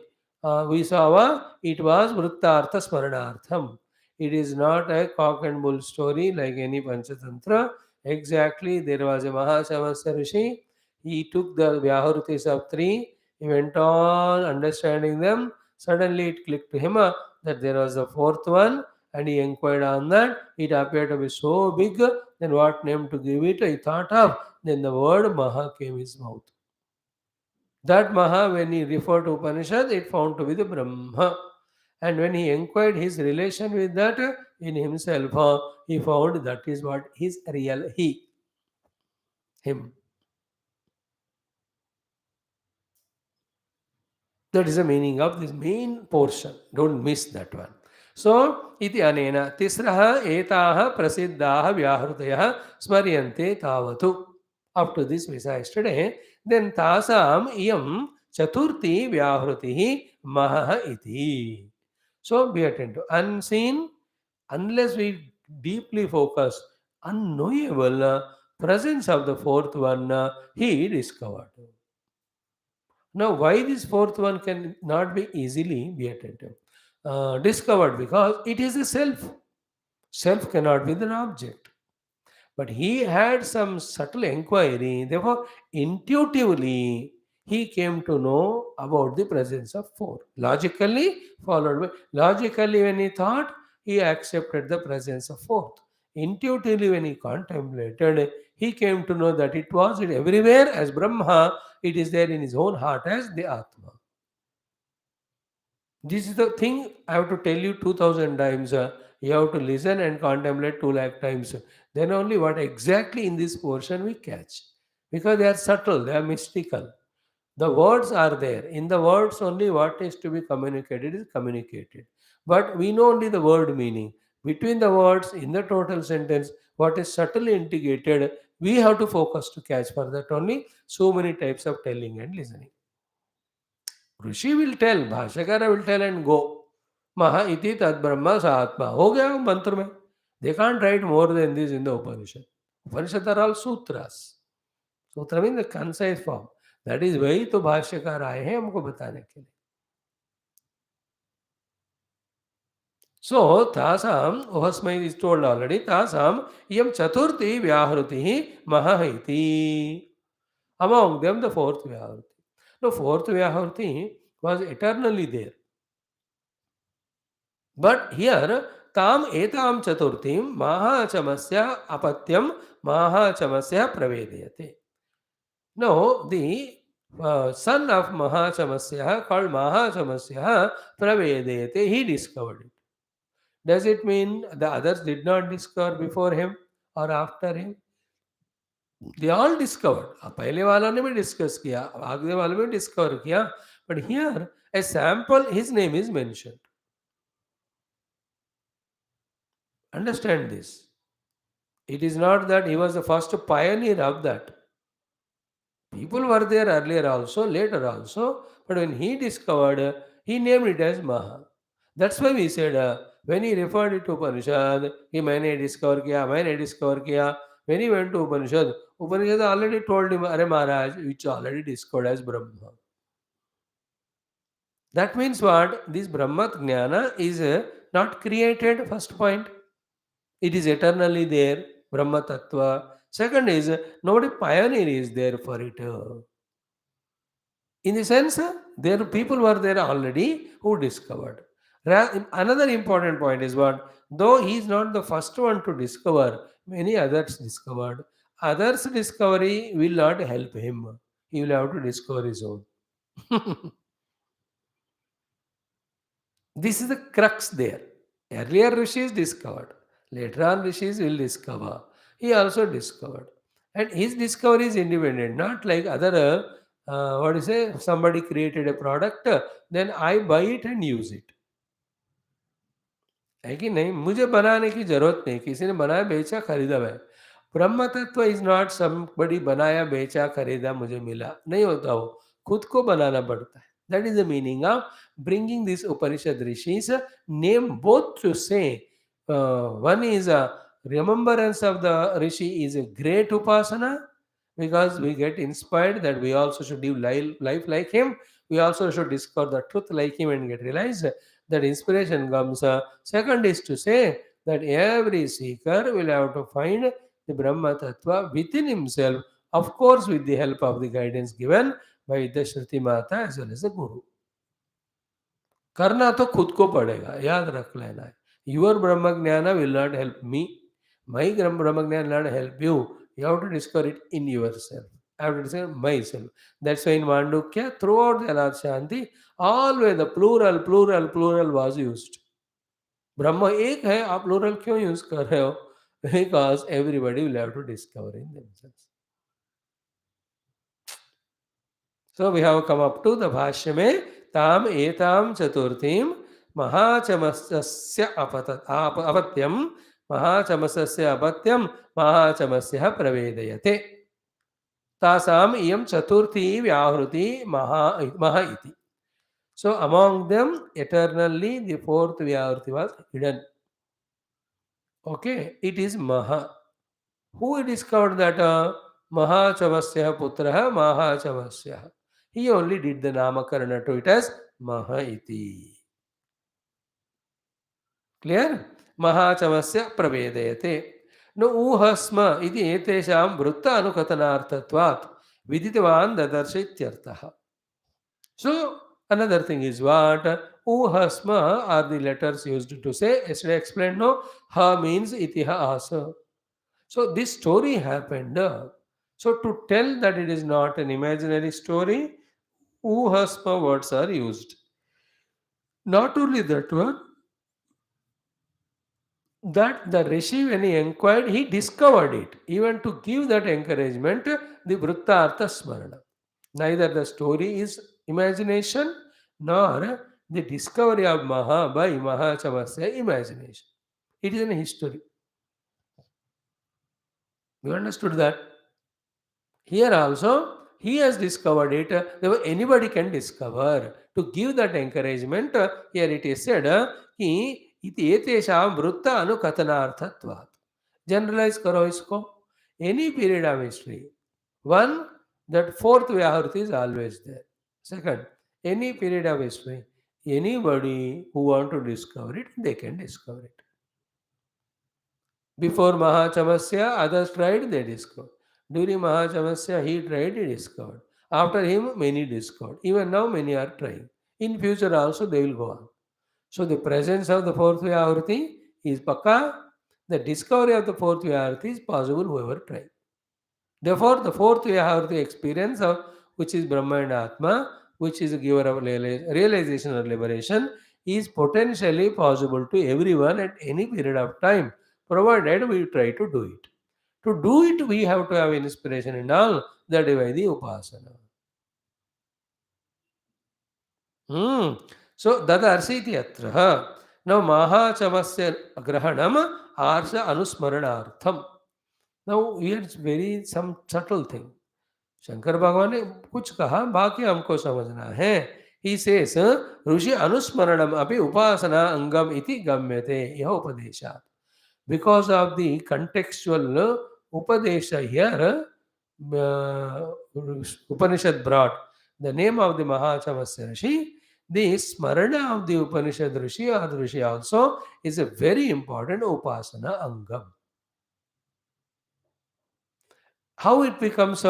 we saw it was Vrittartha Smaranartham. It is not a cock and bull story like any Panchatantra. Exactly, there was a Mahachamasya Rishi. He took the Vyahrutis of three. He went on understanding them. Suddenly it clicked to him that there was a fourth one, and he inquired on that. It appeared to be so big, then what name to give it? He thought of. Then the word Maha came his mouth. That Maha, when he referred to Upanishad, it found to be the Brahma. And when he inquired his relation with that in himself, he found that is what his real he, him. That is the meaning of this main portion. Don't miss that one. So, iti anena tisraha etaha prasiddhaha vyahrutayah smaryante tavatu. Up to this we saw yesterday. Then tasam iyam chaturti vyahrutihi maha iti. So, be attentive. Unseen, unless we deeply focus, unknowable presence of the fourth one, he discovered. Now, why this fourth one can not be easily be attentive, discovered? Because it is a self. Self cannot be the object. But he had some subtle inquiry, therefore, intuitively, he came to know about the presence of four. Logically, followed by logically, when he thought, he accepted the presence of fourth. Intuitively, when he contemplated, he came to know that it was everywhere as Brahma, it is there in his own heart as the Atma. This is the thing I have to tell you 2000 times. You have to listen and contemplate 2 lakh times. Then only what exactly in this portion we catch. Because they are subtle, they are mystical. The words are there. In the words only what is to be communicated is communicated. But we know only the word meaning. Between the words, in the total sentence, what is subtly integrated, we have to focus to catch. For that only so many types of telling and listening. Rishi will tell, भाष्यकार will tell and go, महा इति तद ब्रह्म स आत्मा, हो गया वो मंत्र में. They can't write more than this in the Upanishad. Upanishad are all sutras. Sutra mean the concise form. That is वही तो भाष्यकार आए हैं हमको बताने के लिए. सो तासाम ओहस्मै इज टोल्ड ऑलरेडी, तासाम इयम चतुर्थी व्याहृति महा इति. अमॉन्ग देम द फोर्थ व्याहृति. नो, फोर्थ व्याहृति was eternally there. But here, tam etam chaturthim mahachamasya apatyam mahachamasya pravedayate. Now, the son of Mahachamasya, called Mahachamasya, pravedayate, he discovered it. Does it mean the others did not discover before him or after him? They all discovered. पहले वालों ने भी discuss किया, आगे वालों ने भी discover किया. But here, a sample, his name is mentioned. Understand this. It is not that he was the first pioneer of that. People were there earlier also, later also, but when he discovered, he named it as Maha. That's why we said, when he referred it to Upanishad, he मैंने discover किया. When he went to Upanishad, Upanishad already told him, Are Maharaj, which already discovered as Brahma. That means what? This Brahma Jnana is not created, first point. It is eternally there, Brahma Tattva. Second is, nobody pioneer is there for it. In the sense, there people were there already who discovered. Another important point is what? Though he is not the first one to discover, many others discovered. Others' discovery will not help him. He will have to discover his own. This is the crux there. Earlier rishis discovered. Later on rishis will discover. He also discovered. And his discovery is independent, not like other, what do you say, somebody created a product, then I buy it and use it. है कि नहीं? मुझे बनाने की जरूरत नहीं, किसी ने बनाया बेचा खरीदा मैं. ब्रह्म तत्व इज नॉट समबडी बनाया बेचा खरीदा मुझे मिला, नहीं होता वो. खुद को बनाना पड़ता है. That is the meaning of bringing these Upanishad rishis, name both to say, one is a remembrance of the rishi is a great upasana, because we get inspired that we also should live life like him. We also should discover the truth like him and get realized that inspiration comes. Second is to say that every seeker will have to find the Brahma Tattva within himself, of course, with the help of the guidance given by the Shruti Mata as well as the Guru. करना तो खुद को पड़ेगा, याद रख लेना है. Your Brahma Jnana will not help me. My Brahma Jnana will not help you. You have to discover it in yourself. I have to discover myself. That's why in Mandukya, throughout the Lord Shanti, always the plural was used. ब्रह्म एक है, आप plural क्यों use कर रहे हो? Because everybody will have to discover in themselves. So we have come up to the Bhashya में ताम एताम चतुर्थीम महाचमस्य अपत्यम महाचमस्य अपत्यम महाचमस्य प्रवेदयते. तासाम इयम चतुर्थी व्याहृति महा इति. So among them, eternally, the fourth Vyahruti was hidden. Okay, it is Maha. Who discovered that Mahachamasya Putraha Mahachamasya? He only did the Namakarana to it as Maha iti. Clear? महाचमस्य प्रवेदयते न ऊहस्म इति एतेषां वृत्त अनुकथनार्थत्वात् विदितवान् ददर्श इत्यर्थः. So another thing is what uhasma are the letters used to say. Yesterday I explained no. Ha means itihasa. So this story happened. So to tell that it is not an imaginary story, uhasma words are used. Not only that one, that the Rishi when he inquired, he discovered it. Even to give that encouragement, the Vruttartha Smarana. Neither the story is imagination nor the discovery of Maha by Mahachamasya imagination. It is an history. You understood that? Here also, he has discovered it. Anybody can discover. To give that encouragement, here it is said, कि इति एतेषां वृत्त अनुकथनार्थत्वात्. Generalize करो इसको. Any period of history. One, that fourth Vyahruti is always there. Second, any period of history, anybody who want to discover it, they can discover it. Before Mahachamasya, others tried, they discovered. During Mahachamasya, he tried, he discovered. After him, many discovered. Even now, many are trying. In future also, they will go on. So the presence of the fourth Vyahruti is Pakka. The discovery of the fourth Vyahruti is possible whoever tries. Therefore, the fourth Vyahruti experience of which is Brahma and Atma, which is a giver of realization or liberation, is potentially possible to everyone at any period of time, provided we try to do it. To do it, we have to have inspiration and all. That is why the Upasana. So, Dadarshiti Atra. Now, Mahachamasya Grahanam Arsha Anusmaranartham. Now, here it's very some subtle thing. Shankar भगवान ने कुछ कहा बाकी हमको समझना है. ही cess ऋषि अनुस्मरणम अपि उपासना अंगम इति गम्यते यह उपदेशात्. Because of the contextual upadesha here, Upanishad brought the name of the Mahachamasya Rishi. The smarana of the Upanishad Rishi or the Rishi also is a very important upasana angam. How it becomes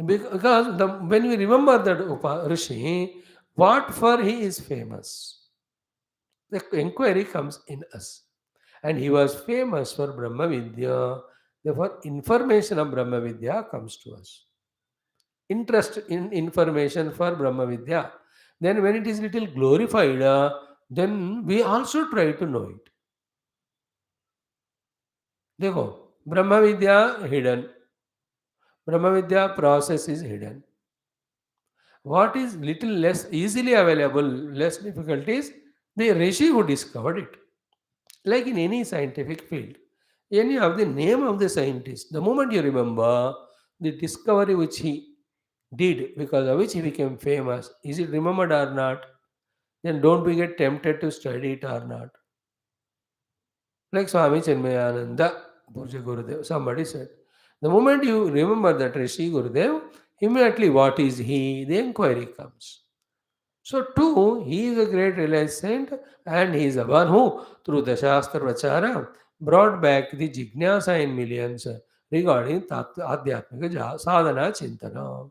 because when we remember that Rishi, what for he is famous, the inquiry comes in us. And he was famous for Brahma Vidya. Therefore, information of Brahma Vidya comes to us. Interest in information for Brahma Vidya. Then when it is little glorified, then we also try to know it. देखो ब्रह्म विद्या hidden, Brahma Vidya process is hidden. What is little less easily available, less difficult is the Rishi who discovered it. Like in any scientific field, any of the name of the scientist, the moment you remember the discovery which he did, because of which he became famous, is it remembered or not? Then don't we get tempted to study it or not? Like Swami Chinmayananda, Purja Gurudev, somebody said, the moment you remember that Rishi Gurudev, immediately what is he? The inquiry comes. So, too, he is a great realized saint, and he is the one who, through the Shastra Vachara, brought back the Jignasa in millions regarding Adhyatmika Sadhana Chintana.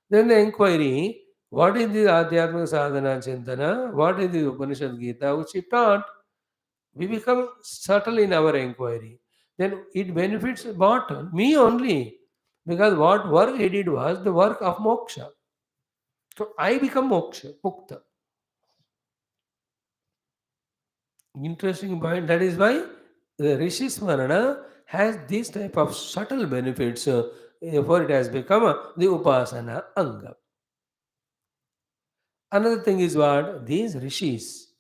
Then the inquiry, what is the Adhyatmika Sadhana Chintana? What is the Upanishad Gita which he taught? We become subtle in our inquiry. Then it benefits what? Me only. Because what work he did was the work of moksha. So I become moksha, mukta. Interesting point. That is why the Rishi Smarana has this type of subtle benefits. Therefore, it has become the Upasana Anga. Another thing is what? These Rishis,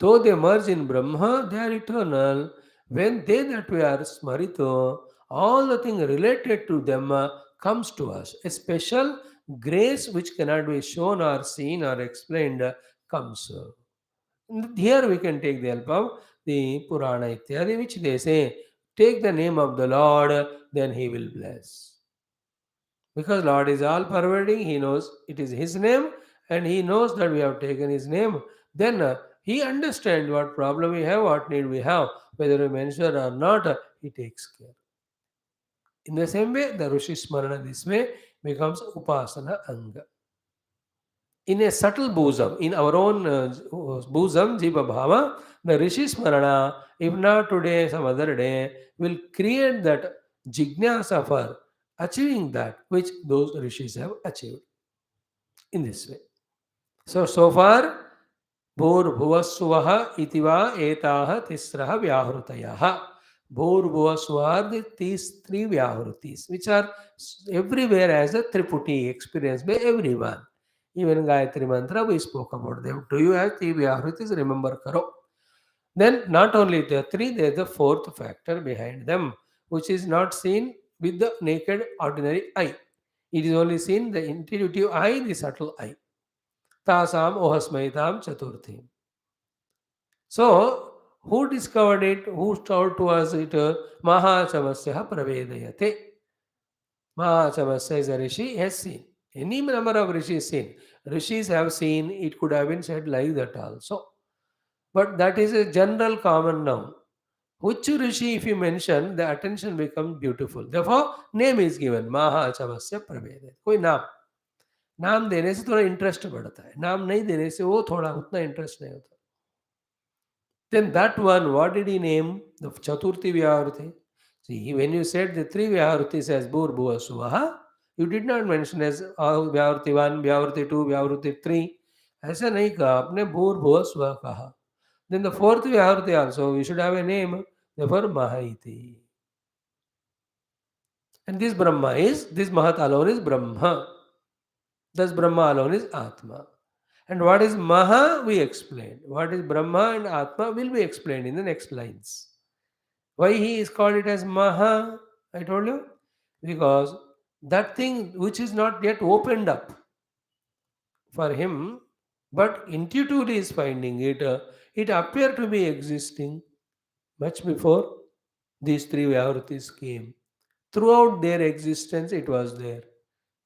though they merge in Brahma, they are eternal. When they that we are Smarito, all the things related to them comes to us. A special grace which cannot be shown or seen or explained comes. Here we can take the help of the Purana Ityadi, which they say, take the name of the Lord, then he will bless. Because Lord is all pervading, he knows it is his name, and he knows that we have taken his name. Then He understands what problem we have, what need we have, whether we mention or not, he takes care. In the same way, the Rishi Smarana this way becomes Upasana Anga. In a subtle bosom, in our own bosom, Jiva Bhava, the Rishi Smarana, if not today, some other day, will create that jignasa for achieving that which those rishis have achieved in this way. So far, Bhurvuvaswaha itiva etaha tisraha vyahrutayaha. Bhurvuvaswaha are these three vyahrutis, which are everywhere as a triputi experienced by everyone. Even Gayatri Mantra, we spoke about them. Do you have three vyahrutis? Remember, karo. Then, not only the three, there is the fourth factor behind them, which is not seen with the naked ordinary eye. It is only seen the intuitive eye, the subtle eye. Tasam ohasmaitam chaturthi. So, who discovered it? Who told to us it? Mahachamasya pravedayate. Mahachamasya is a rishi, has seen. Any number of rishis seen. Rishis have seen, it could have been said like that also. But that is a general common noun. Which rishi, if you mention, the attention becomes beautiful. Therefore, name is given. Mahachamasya pravedayate. कोई नाम नाम देने से थोड़ा interest बढ़ता है, नाम नहीं देने से वो थोड़ा उतना इंटरेस्ट नहीं होता. Then that one, what did he name? The Chaturthi Vyahruti. See, when you said the three Vyahrutis as Bhur Bhuva Suvaha, you did not mention as Vyahruti 1, Vyahruti 2, Vyahruti 3. ऐसा नहीं कहा आपने, भूर भुव स्व कहा. Then the fourth Vyahruti also, we should have a name, therefore Mahaiti. And this Brahma is, this Mahat alone is Brahma. Thus Brahma alone is Atma. And what is Maha, we explained. What is Brahma and Atma will be explained in the next lines. Why he is called it as Maha? I told you. Because that thing which is not yet opened up for him, but intuitively is finding it, it appeared to be existing much before these three Vyahrutis came. Throughout their existence, it was there.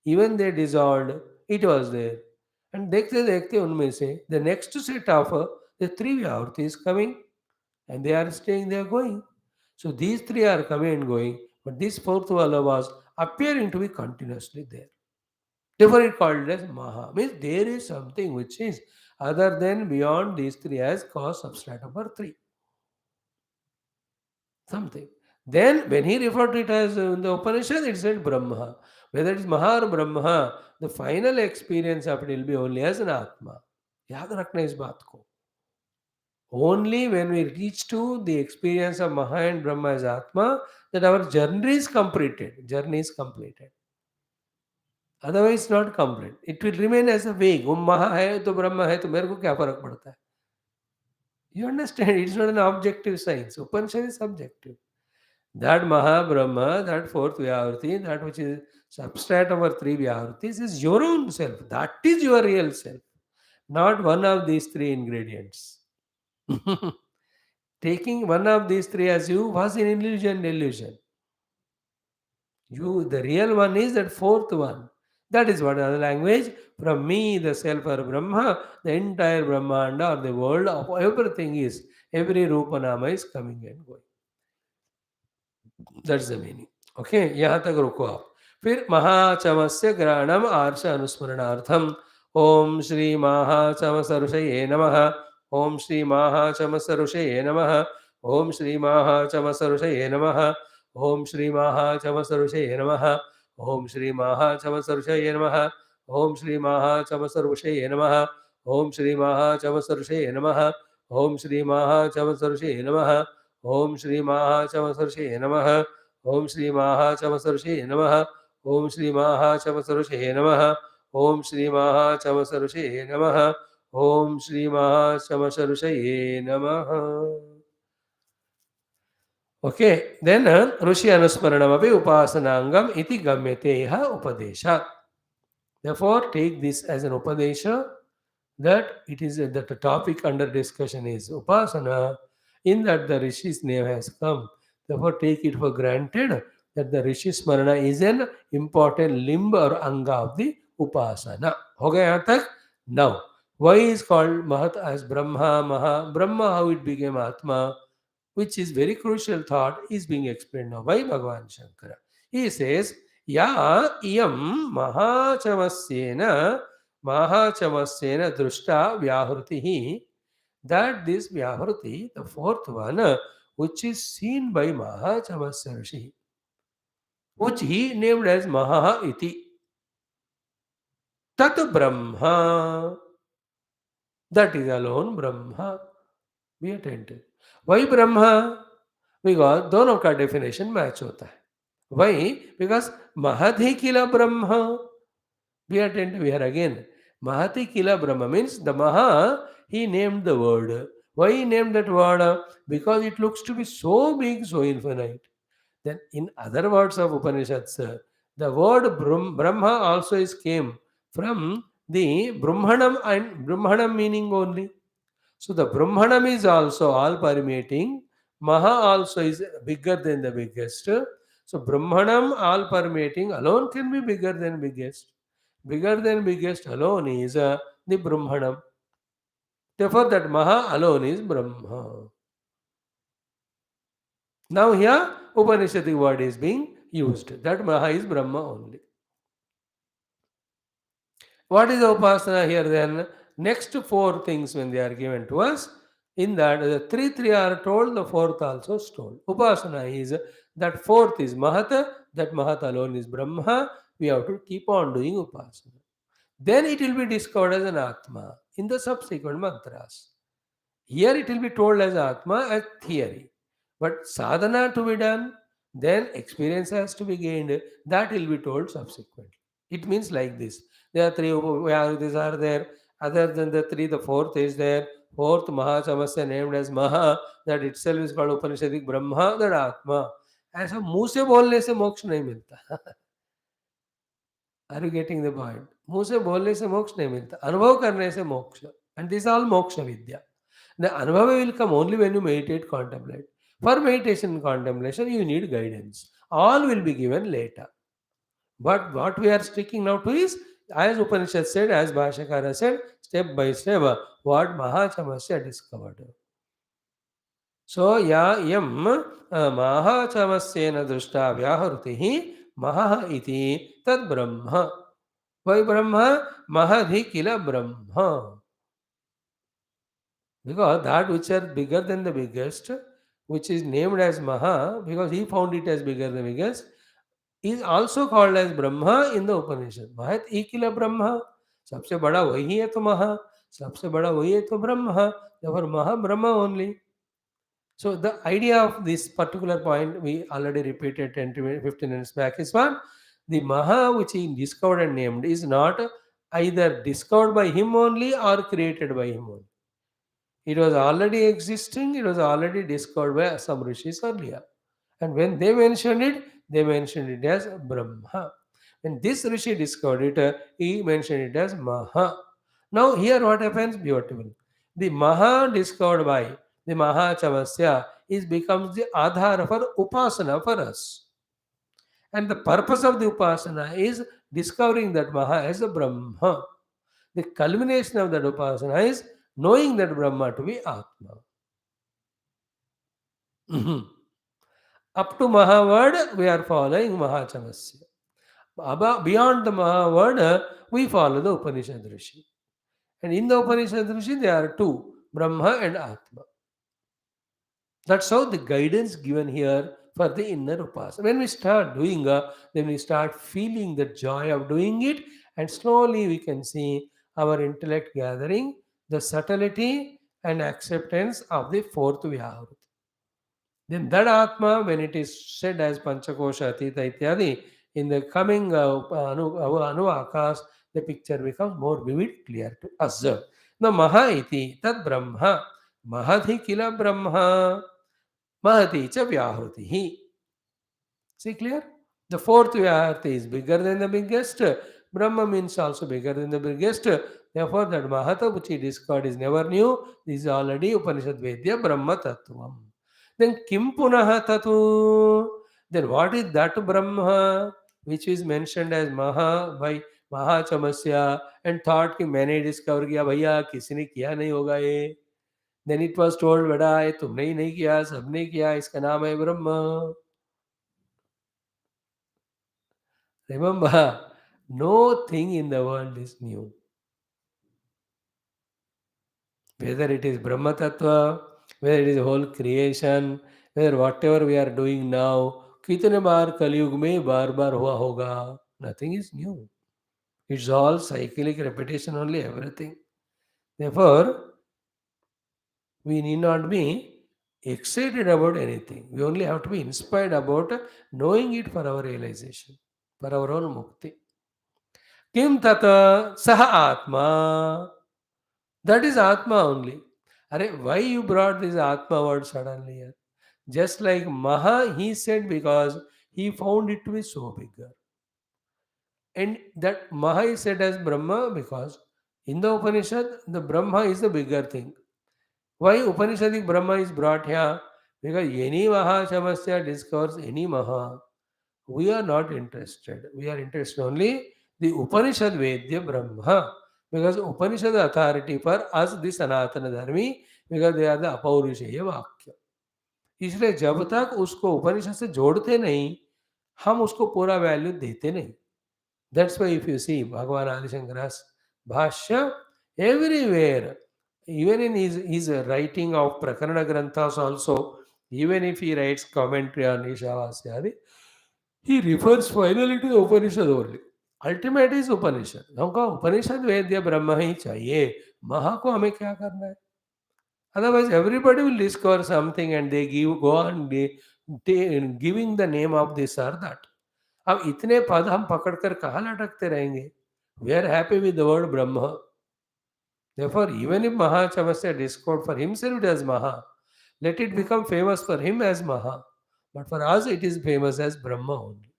Even they dissolved, it was there. And देखते देखते उनमें से the next set of the three Vyahrutis coming, and they are staying, they are going. So these three are coming and going, but this fourth Vala was appearing to be continuously there. Therefore, it called as Maha. Means there is something which is other than beyond these three as cause substratum for three. Something. Then when he referred to it as in the Upanishad, it said Brahma. Whether it is Maha or Brahma, the final experience of it will be only as an Atma. याद रखना इस बात को. Only when we reach to the experience of Maha and Brahma as Atma, that our journey is completed. Journey is completed. Otherwise, not complete. It will remain as a vague. Maha hai to Brahma hai to मेरे को क्या फर्क पड़ता है? You understand? It's not an objective science. Upanishad is subjective. That Maha Brahma, that fourth Vyahruti, that which is substratum of our three Vyahrutis, is your own self. That is your real self. Not one of these three ingredients. Taking one of these three as you was an illusion. You, the real one is that fourth one. That is what other language. From me, the self or Brahma, the entire Brahmanda or the world of everything is, every Rupanama is coming and going. That's the meaning. Okay, यहाँ तक रुको आप. फिर महाचमस्य ग्रहणम आर्ष अनुस्मरणार्थम ओम श्री महाचमसरुषये नमः. ओम श्री महाचमसरुषये नमः. ओम श्री महाचमसरुषये नमः. ओम श्री महाचमसरुषये नमः. ओम श्री महाचमसरुषये नमः. ओम श्री महाचमसरुषये नमः. ओम श्री महाचमसरुषये नमः. ओम श्री महाचमसरुषये नमः. ओम श्री महाचमसरुषये नमः. ओम श्री महाचमसरुषये नमः. ओम श्री महाचमसरुषये नमः. ओम श्री महाचमसरुषये नमः. ओम श्री महाचमसरुषये नमः. Okay, then Rushi Anusmaranamapi Upasanangam iti gamyate iha upadesha. Therefore, take this as an upadesha that it is that the topic under discussion is Upasana, in that the Rishi's name has come. Therefore, take it for granted that the Rishi Smarana is an important limb or anga of the Upasana. हो गया यहाँ तक? Now, Why is called Mahat as Brahma, Maha? Brahma, how it became Atma, which is very crucial thought, is being explained now by Bhagavan Shankara. He says, Ya iyam mahachamasyena drushta vyahrutihi, that this Vyahruti, the fourth one, which is seen by Mahachamasya Rishi, which he named as Maha iti, Tat Brahma, that is alone Brahma. Be attentive. Why Brahma? Because दोनों का definition match होता है. Why? Because Mahadhi Kila Brahma. Be attentive here again. Mahati Kila Brahma means the Maha, he named the word. Why he named that word? Because it looks to be so big, so infinite. Then in other words of Upanishads, the word Brahma also is came from the Brahmanam, and Brahmanam meaning only. So the Brahmanam is also all permeating. Maha also is bigger than the biggest. So Brahmanam all permeating alone can be bigger than biggest. Bigger than biggest alone is the Brahmanam. Therefore that Maha alone is Brahma. Now here Upanishadic word is being used. That Maha is Brahma only. What is the Upasana here then? Next four things when they are given to us, in that the three are told, the fourth also is told. Upasana is that fourth is Mahata, that Mahata alone is Brahma. We have to keep on doing Upasana. Then it will be discovered as an Atma in the subsequent mantras. Here it will be told as Atma as theory. But sadhana to be done, then experience has to be gained. That will be told subsequently. It means like this. There are three Vyahrutis are there. Other than the three, the fourth is there. Fourth Mahachamasya named as Maha. That itself is called Upanishadic Brahma, that Atma. ऐसा मुंह से बोलने से मोक्ष नहीं मिलता. Are you getting the point? मुंह से बोलने से मोक्ष नहीं मिलता, अनुभव करने से मोक्ष. एंड दिस ऑल मोक्ष विद्या. The anubhava will come only when you meditate, contemplate. For meditation and contemplation, you need guidance. All will be given later. But what we are sticking now to is, as Upanishad said, as Bhashyakara said, step by step, what Mahachamasya discovered. So, ya yam Mahachamasya drushta vyahruti Maha iti tad Brahma. Why Brahma? Mahadhi kila Brahma. Because that which are bigger than the biggest, which is named as Maha, because he found it as bigger than the biggest, is also called as Brahma in the Upanishad. Mahat Ikila Brahma. सबसे बड़ा वही है तो महा, सबसे बड़ा वही है तो Brahma. Therefore Maha Brahma only. So the idea of this particular point we already repeated 10 to 15 minutes back is one. The Maha which he discovered and named is not either discovered by him only or created by him only. It was already existing, it was already discovered by some rishis earlier. And when they mentioned it as Brahma. When this rishi discovered it, he mentioned it as Maha. Now, here what happens? Beautiful. The Maha discovered by the Maha Chamasya is becomes the Adhara for Upasana for us. And the purpose of the Upasana is discovering that Maha as a Brahma. The culmination of that Upasana is knowing that Brahma to be Atma. Up to Maha word, we are following Mahachamasya. Beyond the Maha word, we follow the Upanishad Rishi. And in the Upanishad Rishi, there are two, Brahma and Atma. That's how the guidance given here for the inner upasana. When we start doing, then we start feeling the joy of doing it, and slowly we can see our intellect gathering the subtlety and acceptance of the fourth Vyahruti. Then that Atma, when it is said as Panchakosha, Atita, Ityadi, in the coming Anuvakas, the picture becomes more vivid, clear to us. Now, Maha iti, Tad Brahma, Mahadhi kila Brahma, Mahati cha Vyahruti. See clear? The fourth Vyahruti is bigger than the biggest. Brahma means also bigger than the biggest. Therefore, that Mahata which he discovered is never new. This is already Upanishad Vedya Brahma Tattvam. Then Kim Punaha Tatu? Then what is that Brahma which is mentioned as Maha by Mahachamasya and thought कि मैंने discover किया, भैया किसी ने किया नहीं होगा ये। देन इट वाज टोल्ड, बेटा ये तुमने ही नहीं किया, सबने किया, इसका नाम है ब्रह्म। Remember, no thing in the world is new. Whether it is Brahma Tattva, whether it is whole creation, whether whatever we are doing now, कितने बार कलयुग में बार बार हुआ होगा, nothing is new. It's all cyclic repetition only, everything. Therefore, we need not be excited about anything. We only have to be inspired about knowing it for our realization, for our own mukti. Kim tata saha atma. That is Atma only. Arey, why you brought this Atma word suddenly here? Just like Maha, he said because he found it to be so bigger. And that Maha is said as Brahma because in the Upanishad, the Brahma is the bigger thing. Why Upanishadic Brahma is brought here? Because any Maha Samasya discovers any Maha. We are not interested. We are interested only the Upanishad Vedya Brahma. Because Upanishad authority for us, the Sanatana Dharmi, because they are the अपौरुषेय वाक्य. इसलिए जब तक उसको उपनिषद से जोड़ते नहीं, हम उसको पूरा वैल्यू देते नहीं. That's why if you see Bhagavan Adi Shankara's Bhashyam, everywhere, even in his writing of Prakarana Granthas also, even if he writes commentary on Ishavasya, he refers finally to the Upanishad only. Ultimate is Upanishad. हमको उपनिषद वेद्य ब्रह्म ही चाहिए. महा को हमें क्या करना है? Otherwise, everybody will discover something and they go on giving the name of this or that. अब इतने पद हम पकड़कर कहाँ लटकते रहेंगे? We are happy with the word Brahma. Therefore, even if Mahachamasya discovered for himself it as Maha, let it become famous for him as Maha. But for us, it is famous as Brahma only.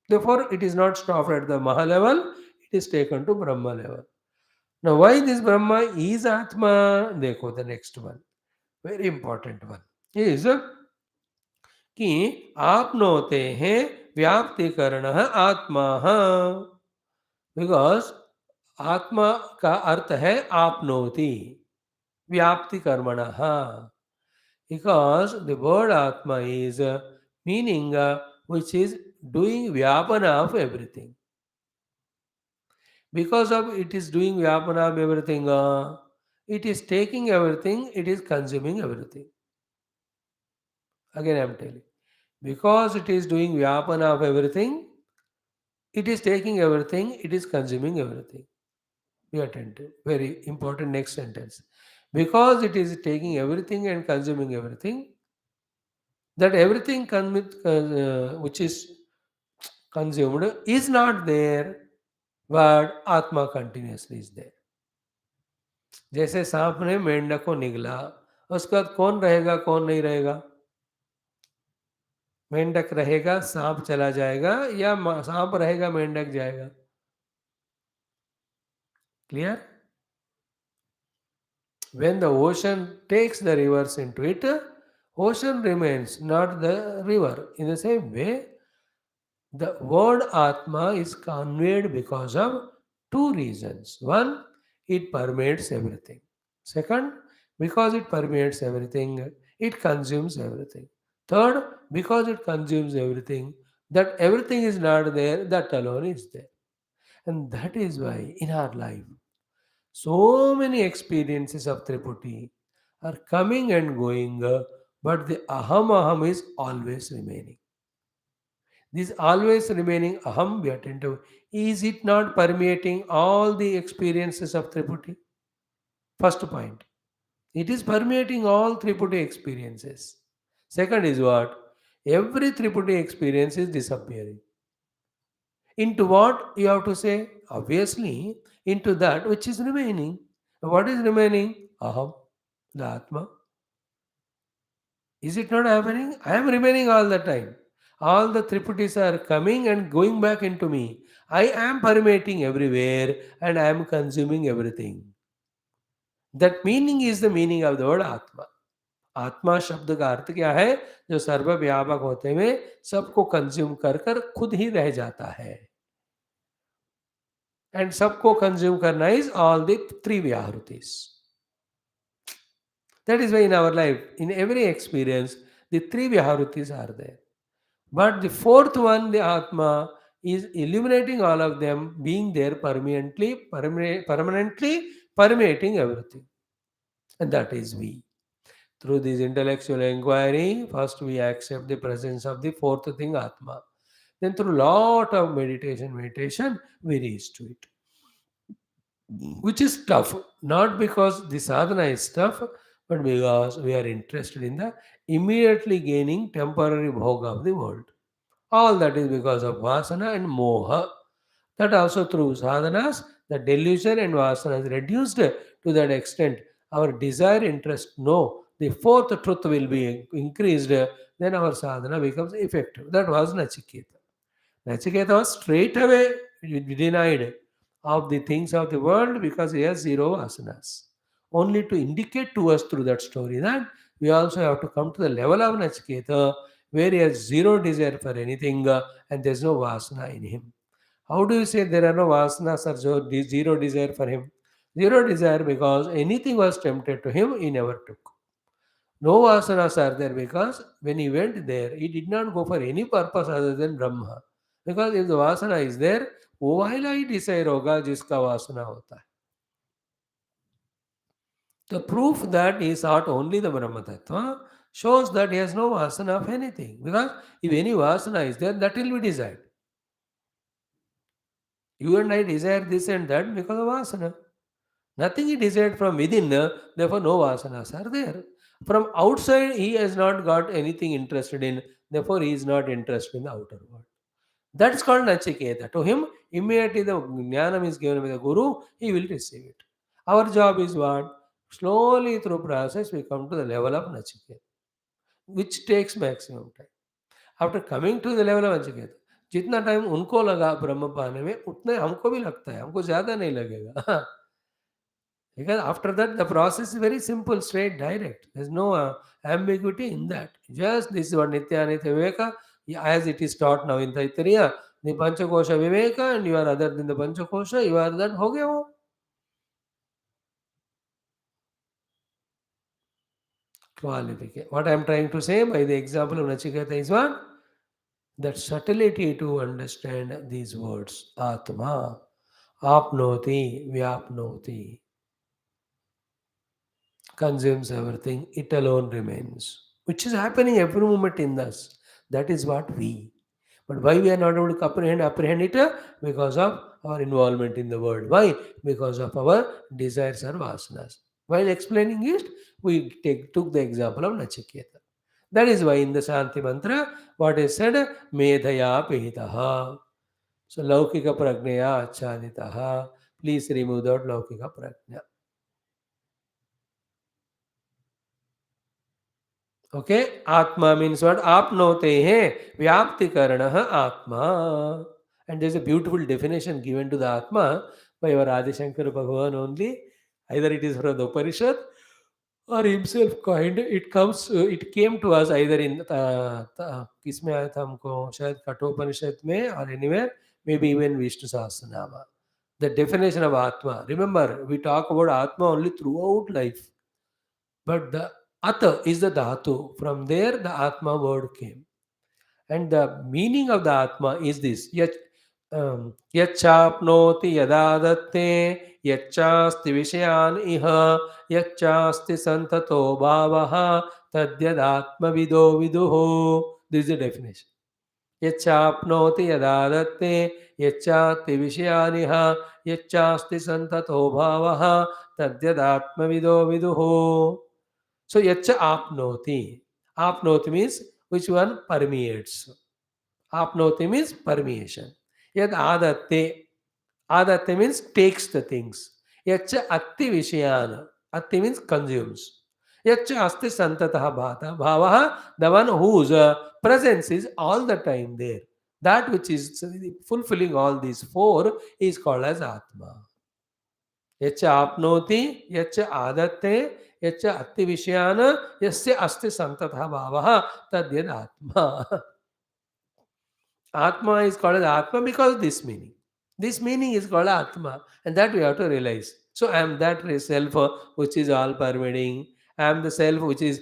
Therefore, it is not stopped at the Maha level, it is taken to Brahma level. Now, why this Brahma is Atma? Dekho the next one. Very important one. Is कि आपनोते हैं व्याप्तिकरण आत्मा. Because आत्मा का अर्थ है आपनोति, व्याप्ति कर्मण. Because the word Atma is meaning which is doing vyapana of everything. Because of it is doing vyapana of everything, it is taking everything, it is consuming everything. Again I am telling. Because it is doing vyapana of everything, it is taking everything, it is consuming everything. Be attentive. Very important next sentence. Because it is taking everything and consuming everything, that everything which is consumed is not there, but Atma continuously is there. जैसे सांप ने मेंढक को निगला, उसके बाद कौन रहेगा कौन नहीं रहेगा? मेंढक रहेगा, सांप चला जाएगा, या सांप रहेगा मेंढक जाएगा? Clear? When the ocean takes the rivers into it, ocean remains, not the river. In the same way, the word Atma is conveyed because of two reasons. One, it permeates everything. Second, because it permeates everything, it consumes everything. Third, because it consumes everything, that everything is not there, that alone is there. And that is why in our life, so many experiences of Triputi are coming and going, but the aham is always remaining. This always remaining aham, be attentive, is it not permeating all the experiences of Triputi? First point. It is permeating all Triputi experiences. Second is what? Every Triputi experience is disappearing. Into what you have to say? Obviously, into that which is remaining. What is remaining? Aham, the Atma. Is it not happening? I am remaining all the time. All the Triputis are coming and going back into me. I am permeating everywhere and I am consuming everything. That meaning is the meaning of the word Atma. आत्मा शब्द का अर्थ क्या है? जो सर्वव्यापक होते हुए सबको कंज्यूम कर कर खुद ही रह जाता है. and सबको consume करना is all the three vyahrutis. That is why in our life, in every experience, the three vyahrutis are there. But the fourth one, the Atma, is illuminating all of them, being there permanently permeating everything. And that is we. Through this intellectual inquiry, first we accept the presence of the fourth thing, Atma. Then through lot of meditation, we reach to it. Which is tough, not because the sadhana is tough, but because we are interested in the immediately gaining temporary bhoga of the world. All that is because of vasana and moha. That also through sadhanas, the delusion and vasana is reduced to that extent. Our desire, interest, no. The fourth truth will be increased, then our sadhana becomes effective. That was Nachiketa. Nachiketa was straight away denied of the things of the world because he has zero asanas. Only to indicate to us through that story that we also have to come to the level of Nachiketa where he has zero desire for anything and there's no vasana in him. How do you say there are no vasanas or zero desire for him? Zero desire because anything was tempted to him, he never took. No vasanas are there because when he went there, he did not go for any purpose other than Brahma. Because if the vasana is there, वो वाला ही desire होगा जिसका वासना होता है. The proof that he sought only the Brahma Tattva shows that he has no vasana of anything. Because if any vasana is there, that will be desired. You and I desire this and that because of vasana. Nothing he desired from within, therefore no vasanas are there. From outside, he has not got anything interested in, therefore he is not interested in the outer world. That's called Nachiketa. To him, immediately the jnanam is given by the Guru, he will receive it. Our job is what? Slowly through process, we come to the level of Nachiketa, which takes maximum time. After coming to the level of Nachiketa, जितना time उनको लगा ब्रह्म पाने में उतने हमको भी लगता है, हमको ज़्यादा नहीं लगेगा. Because after that, the process is very simple, straight, direct. There's no ambiguity in that. Just this is what Nitya Nitya Viveka, as it is taught now in Taittiriya, the Panchakosha Viveka, and you are other than the Panchakosha, you are that, ho gaya wo. Qualification. What I am trying to say by the example of Nachiketa is what? That subtlety to understand these words. Atma, apnoti, vyapnoti. Consumes everything, it alone remains, which is happening every moment in us. That is what we. But why we are not able to apprehend it? Because of our involvement in the world. Why? Because of our desires or vasanas. While explaining it, we took the example of Nachiketa. That is why in the Shanti Mantra, what is said, Medhaya Pehitaha. So, Laukika Pragnaya Achaditaha. Please remove that Laukika Prajna. Okay, Atma means what? Apnote hai, vyapti karana Atma. And there's a beautiful definition given to the Atma by our Adi Shankara Bhagavan only. Either it is from the Upanishad or himself coined. It came to us either in किसमें आया था हमको शायद कठोपनिषद में or anywhere, maybe even Vishnu Sahasranama. The definition of Atma. Remember, we talk about Atma only throughout life. But the Atha is the Dhatu. From there, the Atma word came. And the meaning of the Atma is this. Yachapnoti yadadatte yachasti vishayan iha yachasti santato bhavaha tadyadatma vido viduho. This is the definition. यच्चाप्नोति यदा दत्ते यच्चास्ति विषयानिह यच्चास्ति सन्ततो भावः तद्यदात्मविदो विदुः. So yacha apnoti. Apnoti means which one permeates. Apnoti means permeation. Yad adatte. Adatte means takes the things. Yacha atti vishayana. Atti means consumes. Yacha asti santataha bhata. Bhavaha, the one whose presence is all the time there. That which is fulfilling all these four is called as Atma. यच्च आपनोति यच्च आदत्ते यच्च अति विषयान यस्य अस्ति संततः भावः तद्यद आत्मा. Atma is called as Atma because of this meaning. This meaning is called Atma, and that we have to realize. So I am that self which is all pervading. I am the self which is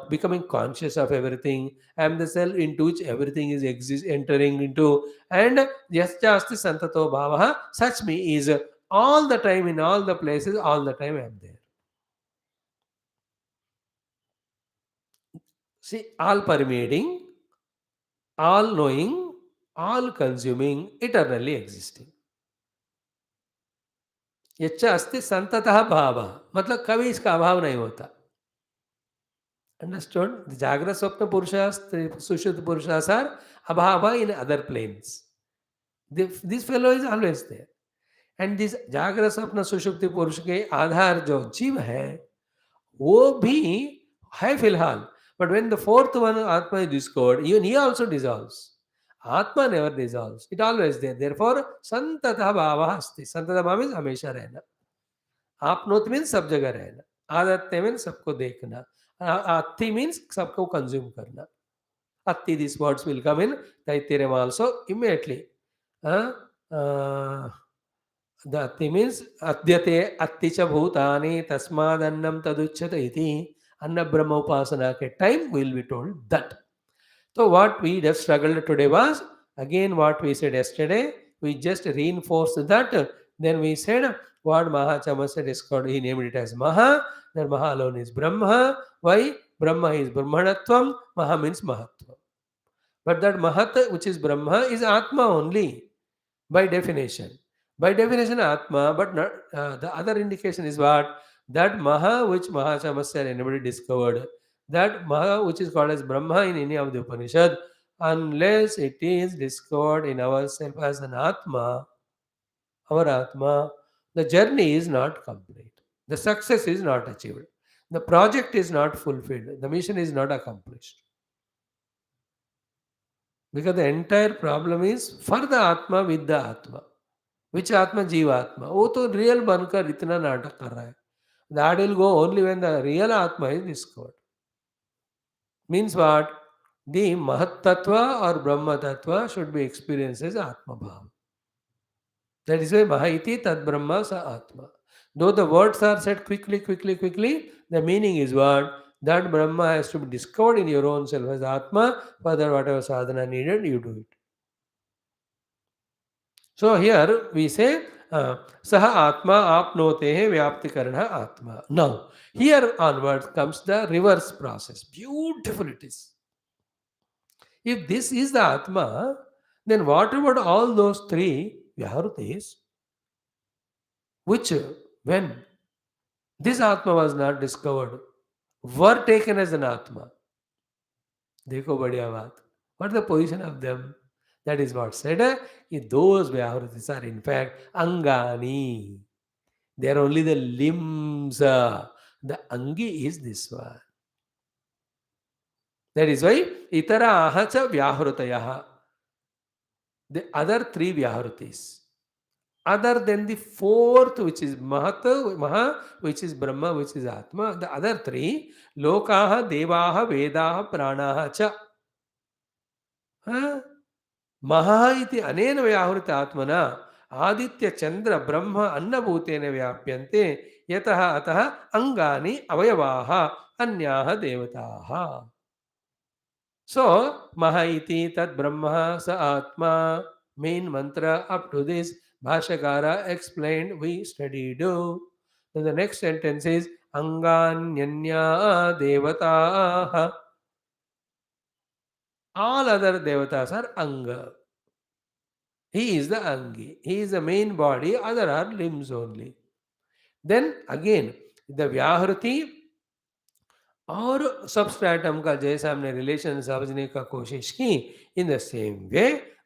becoming conscious of everything. I am the self into which everything is entering into. And Yasyasti Santato Bhavaha, such me is all the time, in all the places, all the time I am there. See, all permeating, all knowing, all consuming, eternally existing. यच्च अस्ति संततः भाव, मतलब कभी इसका अभाव नहीं होता. Understood? The Jagra Swapna Purushas, the Sushupta Purushas are abhava in other planes. This fellow is always there. And this Jagra Swapna Sushupti Purush के आधार जो जीव है वो भी है फिलहाल. But when the fourth one Atma is discovered, even he also dissolves. Atma never dissolves. It always there. Therefore, santata bhava asti. Santata bhava means हमेशा रहना. आपनोत मीन्स सब जगह रहना. आदत्य मीन्स सबको देखना. अत्ति मीन्स सबको कंज्यूम करना. Atti, these words will come in Taittiriya also immediately. The Atti means Adyate Atticha Bhutani Tasmadannam Taduchyata iti. Anna Brahma Upasana ke time will be told that. So what we just struggled today was, again what we said yesterday, we just reinforced that. Then we said what Mahachamasya discovered, he named it as Maha, then Maha alone is Brahma. Why? Brahma is Brahmanatvam, Maha means Mahatvam. But that Mahat, which is Brahma, is Atma only, by definition. By definition, Atma, but not, the other indication is what? That Maha, which Mahachamasya and anybody discovered, that Maha, which is called as Brahma in any of the Upanishad, unless it is discovered in ourselves as an Atma, our Atma, the journey is not complete. The success is not achieved. The project is not fulfilled. The mission is not accomplished. Because the entire problem is for the Atma with the Atma. Which Atma? Jivatma. वो तो real बनकर इतना नाटक कर रहा है. That will go only when the real Atma is discovered. Means what? The Mahat Tattva or Brahma Tattva should be experienced as Atma Bhava. That is why Mahaiti Tad Brahma Sa Atma. Though the words are said quickly, the meaning is what? That Brahma has to be discovered in your own self as Atma. Further, whatever sadhana needed, you do it. So here we say, Saha Atma apnotehe vyaptikarana Atma. Now, here onwards comes the reverse process. Beautiful it is. If this is the Atma, then what about all those three Vyahrutis, which when this Atma was not discovered, were taken as an Atma? Dekho badhiya baat. What is the position of them? That is what said. Those Vyahrutis are in fact Angani. They are only the limbs. The Angi is this one. That is why Itara Ahacha Vyahrutayaha. The other three Vyahrutis. Other than the fourth, which is Maha, which is Brahma, which is Atma, the other three, Lokaha, Devaha, Vedaha, Pranaha cha. Maha iti anena Vyahrita Atmana, Aditya Chandra Brahma Annabhutena Vyapyante, Yataha Ataha Angani Avayavaha, Anyaha Devataha. So, Maha iti Tat Brahma Sa Atma, main mantra up to this, Bhashyakara explained, we studied. Then the next sentence is Anganyanya Devataha. All other devatas are Anga. He is the Angi. He is the main body, other are limbs only. Then again, the Vyahruti और substratum का जैसा हमने relation समझने का कोशिश की, in the same way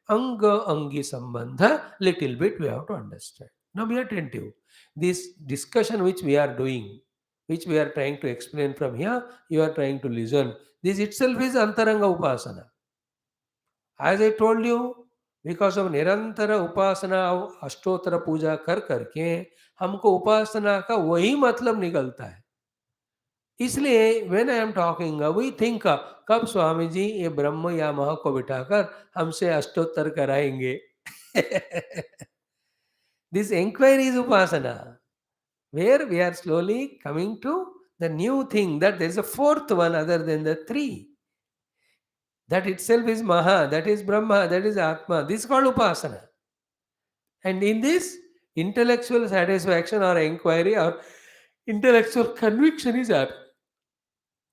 अंग अंगी संबंध little bit we have to understand. Now be attentive. This discussion which we are doing, which we are trying to explain from here, you are trying to listen. This itself is antaranga upasana. As I told you, because of निरंतर उपासना अष्टोत्तर पूजा कर करके हमको उपासना का वही मतलब निकलता है. इसलिए when I am talking we think कब स्वामी जी ये ब्रह्म या मह को बिठाकर हमसे अष्टोत्तर कराएंगे. This inquiry is upasana, where we are slowly coming to the new thing that there is a fourth one other than the three. That itself is Maha, that is Brahma, that is Atma. This is called upasana. And in this, intellectual satisfaction or inquiry or intellectual conviction is happening.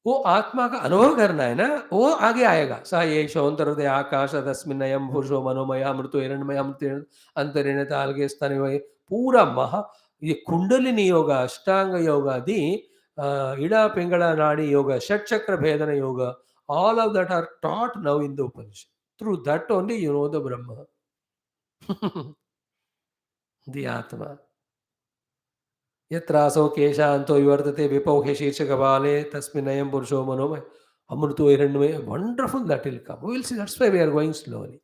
वो आत्मा का अनुभव करना है ना, वो आगे आएगा। स ये शोन्तरदे आकाश तस्मिन्नयं पुरुषो मनोमय अमृतो हिरण्मय अमृतेन अंतरेण तालगे स्तनवय पूरा महा ये कुंडलिनी योग अष्टांग योग आदि इड़ा पिंगला नाड़ी योग षट्चक्र भेदन योग all of that are taught now in the Upanishad. Through that only you know the Brahma, the Atma. यत्रासौ केशान्तो विवर्तते विपौहे शीर्षकपाले तस्मिन्नयं पुरुषो मनोमय अमृतो हिरण्मय. Wonderful that will come. We will see. That's why we are going slowly.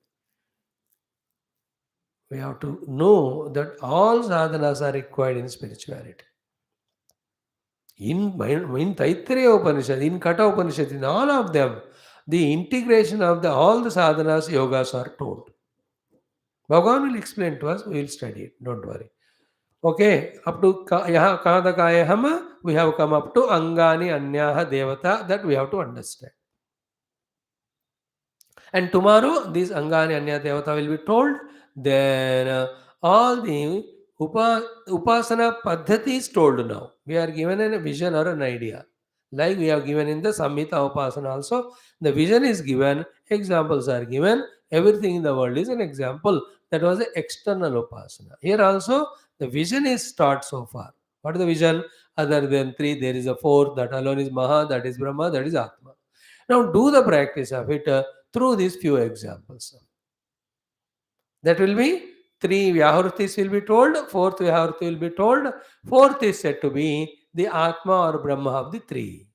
We have to know that all sadhanas are required in spirituality. In Taittiriya Upanishad, in Kata Upanishad, in all of them, the integration of all the sadhanas, yogas are told. Bhagavan will explain to us. We will study it. Don't worry. Okay, up to yaha kadakaya hama, we have come up to angani anyaha devata, that we have to understand. And tomorrow, this angani anyaha devata will be told. Then all the upasana paddhati is told now. We are given a vision or an idea. Like we have given in the Samhita Upasana also, the vision is given, examples are given, everything in the world is an example. That was the external Upasana. Here also, the vision is taught so far. What is the vision? Other than three, there is a fourth, that alone is Maha, that is Brahma, that is Atma. Now do the practice of it through these few examples. That will be three Vyahrutis will be told, fourth Vyahruti will be told, fourth is said to be the Atma or Brahma of the three.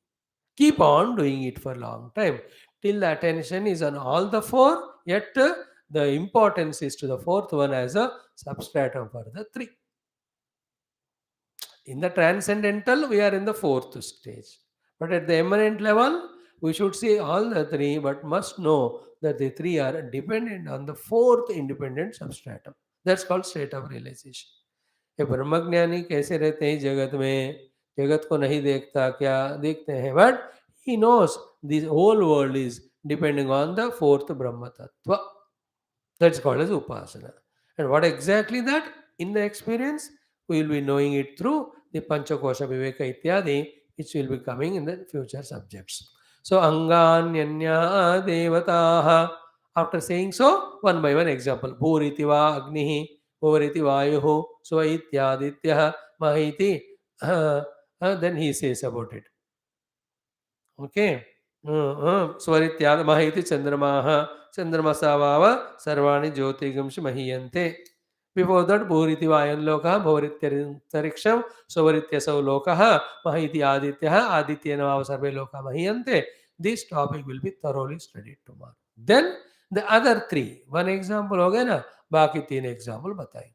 Keep on doing it for a long time till the attention is on all the four, yet the importance is to the fourth one as a substratum for the three. In the transcendental, we are in the fourth stage. But at the eminent level, we should see all the three, but must know that the three are dependent on the fourth independent substratum. That's called state of realization. ये ब्रह्मज्ञानी कैसे रहते हैं जगत में, जगत को नहीं देखता, क्या देखते हैं, but he knows this whole world is depending on the fourth Brahma Tattva. That's called as Upasana. And what exactly that? In the experience, we will be knowing it through the Panchakosha Viveka Ityadi, which will be coming in the future subjects. So, Anganyanya Devataha. After saying so, one by one example. Bhuriti va Agnihi, Bhuriti Vayuhu, Svaityaditya Mahiti. Then he says about it. Okay. स्वरित्यादमः इति चन्द्रमाः चन्द्रमसावाव सर्वाणि ज्योतिगंशि महीयन्ते. Before that, भूरिति वायं लोकः भूरित्यन्तरिक्षं स्वरित्यसौ लोकः महीति आदित्यः आदित्येन वाव सर्वे लोकाः महीयन्ते. This topic will be thoroughly studied tomorrow. Then the other three, one example हो गया ना, बाकी तीन example बताएंगे.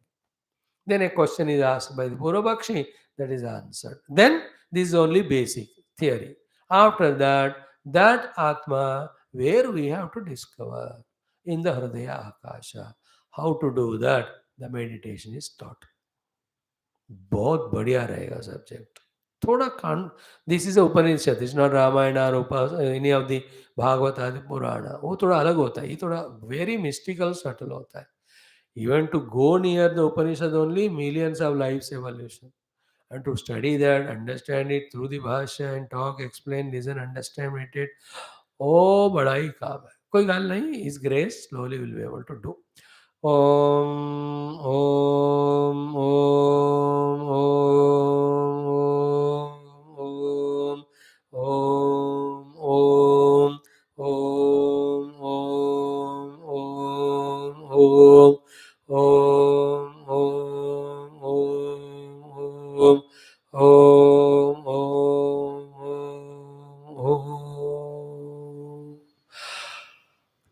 Then a question is asked by the Purvapakshi, that is answered. Then this is only basic theory. After that, that Atma, where we have to discover in the Hridaya Akasha. How to do that? The meditation is taught. बहुत बढ़िया रहेगा subject. थोड़ा कान, this is Upanishad, is not Ramayana और any of the Bhagavat आदि पुराण. वो थोड़ा अलग होता है, ये थोड़ा वेरी मिस्टिकल सटल होता है. Even to go near the Upanishad only, millions of lives evolution. And to study that, understand it through the Bhashyam and talk, explain, listen, understand, meditate. Oh, बड़ा ही काम है. कोई गाल नहीं, is grace, slowly will be able to do. Om, Om, Om, Om, Om, Om, Om, Om, Om, Om, Om, Om, Om, Om, Om, Om.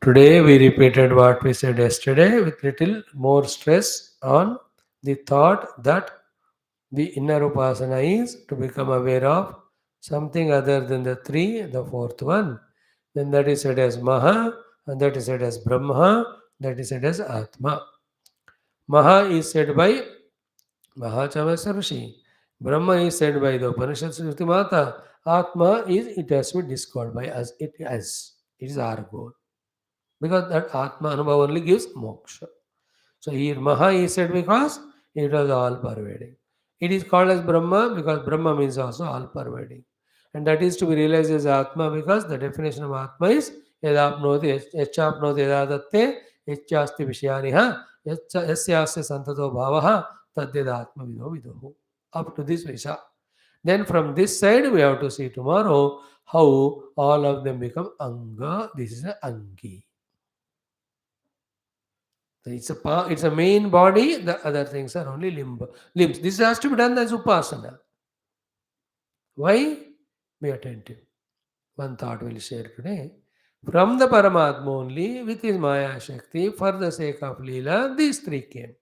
Today we repeated what we said yesterday with little more stress on the thought that the inner upasana is to become aware of something other than the three, the fourth one. Then that is said as Maha, and that is said as Brahma, that is said as Atma. Maha is said by Mahachavasya Rishi. Brahma is said by the Upanishad Shruti Mata. Atma is, it has to be discovered by us. It as. It is our goal. Because that Atma Anubhava only gives moksha. So here Maha is said because it was all pervading. It is called as Brahma because Brahma means also all pervading. And that is to be realized as Atma because the definition of Atma is Yadapnoti, Yachapnoti Yadadatte, Yachasti Vishayaniha, Yasyasya Santato Bhavaha, Tadyada Atma Vido Vidohu. Up to this Visa. Then from this side we have to see tomorrow how all of them become Anga. This is an Angi. So it's a main body, the other things are only limbs. This has to be done as upasana. Why? Be attentive. One thought we'll share today. From the Paramatma only, with his Maya Shakti, for the sake of Leela, these three came.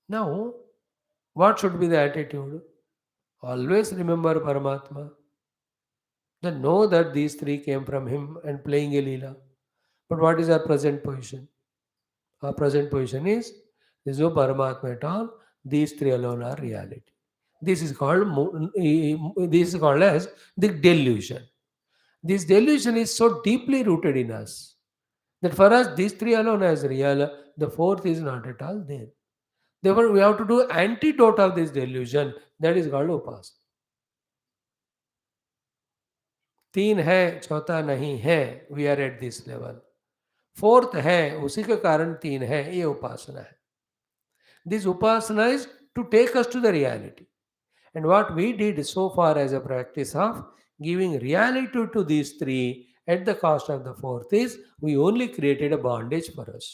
Now, what should be the attitude? Always remember Paramatma. Then know that these three came from him and playing a Leela. But what is our present position? Our present position is there is no Paramatma at all. These three alone are reality. This is called this is called as the delusion. This delusion is so deeply rooted in us that for us these three alone as real. The fourth is not at all there. Therefore, we have to do antidote of this delusion. That is called upas. तीन है चौथा नहीं है we are at this level fourth है उसी के कारण तीन है ये उपासना है दिस उपासना is to take us to the reality and what we did so far as a practice of giving reality to these three at the cost of the fourth is we only created a bondage for us.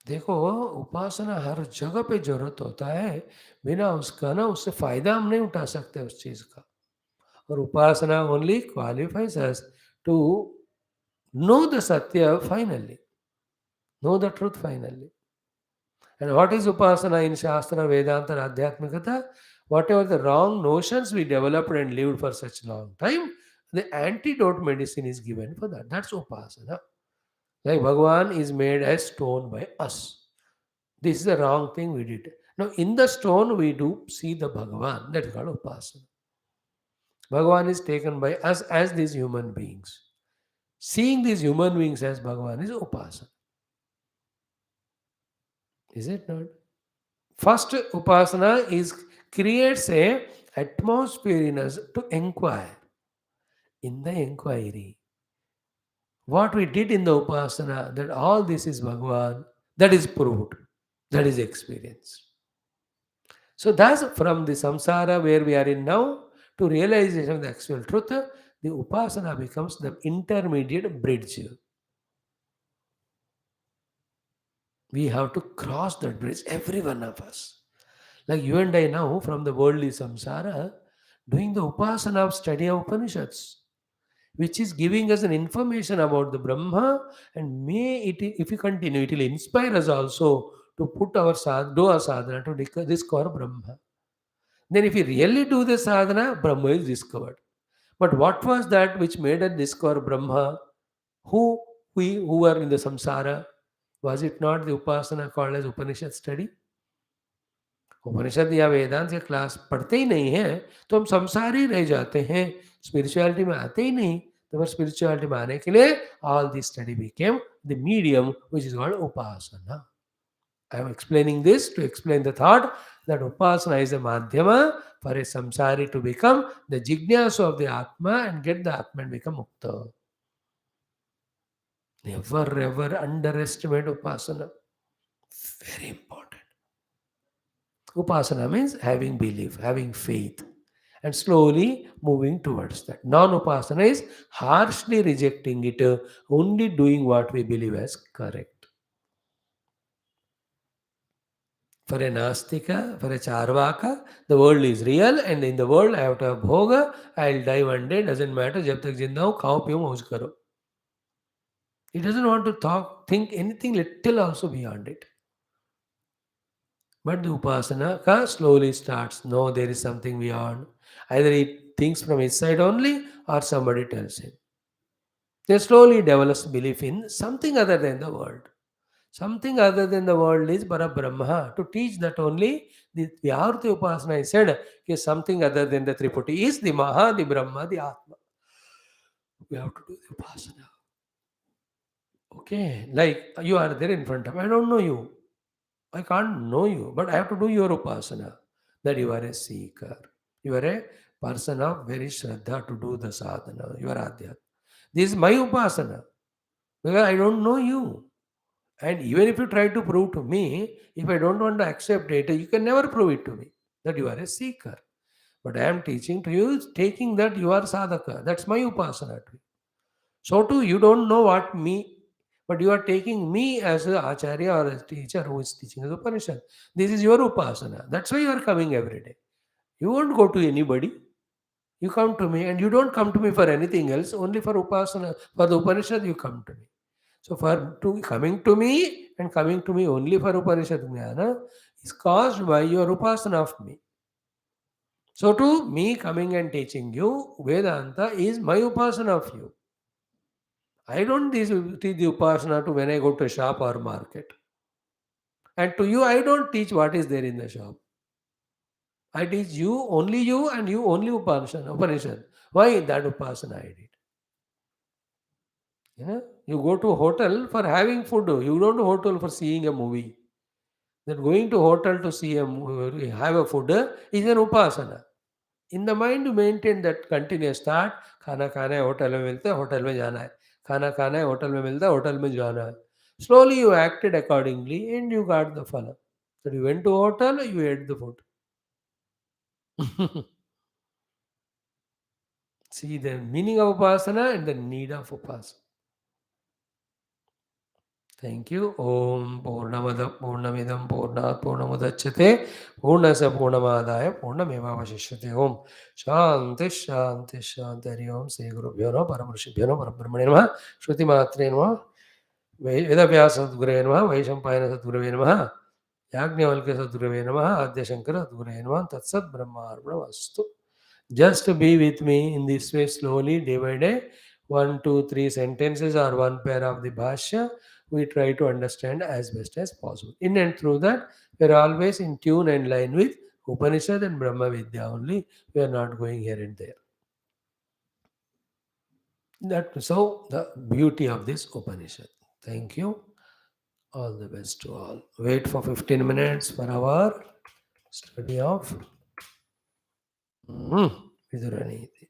देखो उपासना हर जगह पे जरूरत होता है बिना उसका ना उससे फायदा हम नहीं उठा सकते उस चीज का और उपासना only qualifies us to know the सत्य finally know the truth finally. And what is Upasana in Shastra, Vedanta, and Adhyatmikata? Whatever the wrong notions we developed and lived for such long time, the antidote medicine is given for that. That's Upasana. Like Bhagavan is made as stone by us. This is the wrong thing we did. Now, in the stone, we do see the Bhagavan. That's called Upasana. Bhagavan is taken by us as these human beings. Seeing these human beings as Bhagavan is Upasana. Is it not? First, upasana is creates a atmosphere in us to inquire. In the inquiry, what we did in the upasana, that all this is Bhagavan, that is proved, that is experienced. So that's from the samsara where we are in now to realization of the actual truth, the upasana becomes the intermediate bridge. We have to cross that bridge, every one of us. Like you and I now, from the worldly samsara, doing the upasana of study of Upanishads, which is giving us an information about the Brahma, and may it, if we continue, it will inspire us also to put our do our sadhana to discover Brahma. Then, if we really do the sadhana, Brahma is discovered. But what was that which made us discover Brahma? Who we who were in the samsara? Was it not the upasana called as Upanishad study? उपनिषद या वेदांत के class पढ़ते ही नहीं हैं तो हम संसार ही रह जाते हैं स्पिरिचुअलिटी में आते ही नहीं तो फिर स्पिरिचुअलिटी में आने के लिए all this study became the medium which is called Upasana. I am explaining this to explain the thought that upasana is a madhyama for a samsari to become the jignasu of the atma and get the atma and become mukta. Never ever underestimate upasana. Very important. Upasana means having belief, having faith, and slowly moving towards that. Non-upasana is harshly rejecting it, only doing what we believe as correct. For a Nastika, for a Charvaka, the world is real, and in the world I have to have bhoga, I'll die one day, doesn't matter, jab tak jinda ho, khao piyo mauj karo. He doesn't want to think anything little also beyond it. But the upasana ka slowly starts. No, there is something beyond. Either he thinks from his side only or somebody tells him. They slowly develops belief in something other than the world. Something other than the world is Parabrahma. To teach that only, the Vyahruti Upasana I said is something other than the Triputi is the Maha, the Brahma, the Atma. We have to do the Upasana. Okay, like you are there in front of me. I don't know you. I can't know you, but I have to do your Upasana. That you are a seeker. You are a person of very Shraddha to do the sadhana. You are Adhyat. This is my Upasana. Because I don't know you. And even if you try to prove to me, if I don't want to accept it, you can never prove it to me that you are a seeker. But I am teaching to you, taking that you are sadhaka. That's my upasana to you. So too, you don't know what me, but you are taking me as a acharya or a teacher who is teaching the Upanishad. This is your upasana. That's why you are coming every day. You won't go to anybody. You come to me, and you don't come to me for anything else. Only for upasana, for the Upanishad, you come to me. So for to coming to me and coming to me only for Upanishad Jnana is caused by your upasana of me. So to me coming and teaching you Vedanta is my upasana of you. I don't teach the upasana to when I go to a shop or market. And to you, I don't teach what is there in the shop. I teach you, and you only Upanishad. Why that upasana I did? Yeah? You go to a hotel for having food. You don't go to hotel for seeing a movie. That going to hotel to see a have a food is an upasana. In the mind you maintain that continuous thought, खाना खाना है hotel में मिलता है hotel में जाना है खाना खाना है होटल में मिलता है होटल में जाना है slowly you acted accordingly and you got the phala. So you went to hotel, you ate the food. See the meaning of upasana and the need of upasana. Thank you. Om Purnamada Purnamidam Purnat Purnamudachyate Purnasa Purnamadaya Purnamevavashishyate Om Shanti Shanti Shanti Hari Om Sri Guru Bhyano Paramarshibhyano Parabrahmane Namaha Shruti Matre Namaha Vedavyasa Sadgurave Namaha Vaishampayana Sadgurave Namaha Yagnavalkya Sadgurave Namaha Adya Shankara Sadgurave Namaha Tatsat Brahma Arpanamastu. Just be with me in this way slowly, day by day. 1, 2, 3 sentences or one pair of the Bhashya. We try to understand as best as possible. In and through that, we are always in tune and line with Upanishad and Brahma Vidya only. We are not going here and there. That so the beauty of this Upanishad. Thank you. All the best to all. Wait for 15 minutes for our study of Viduraniti.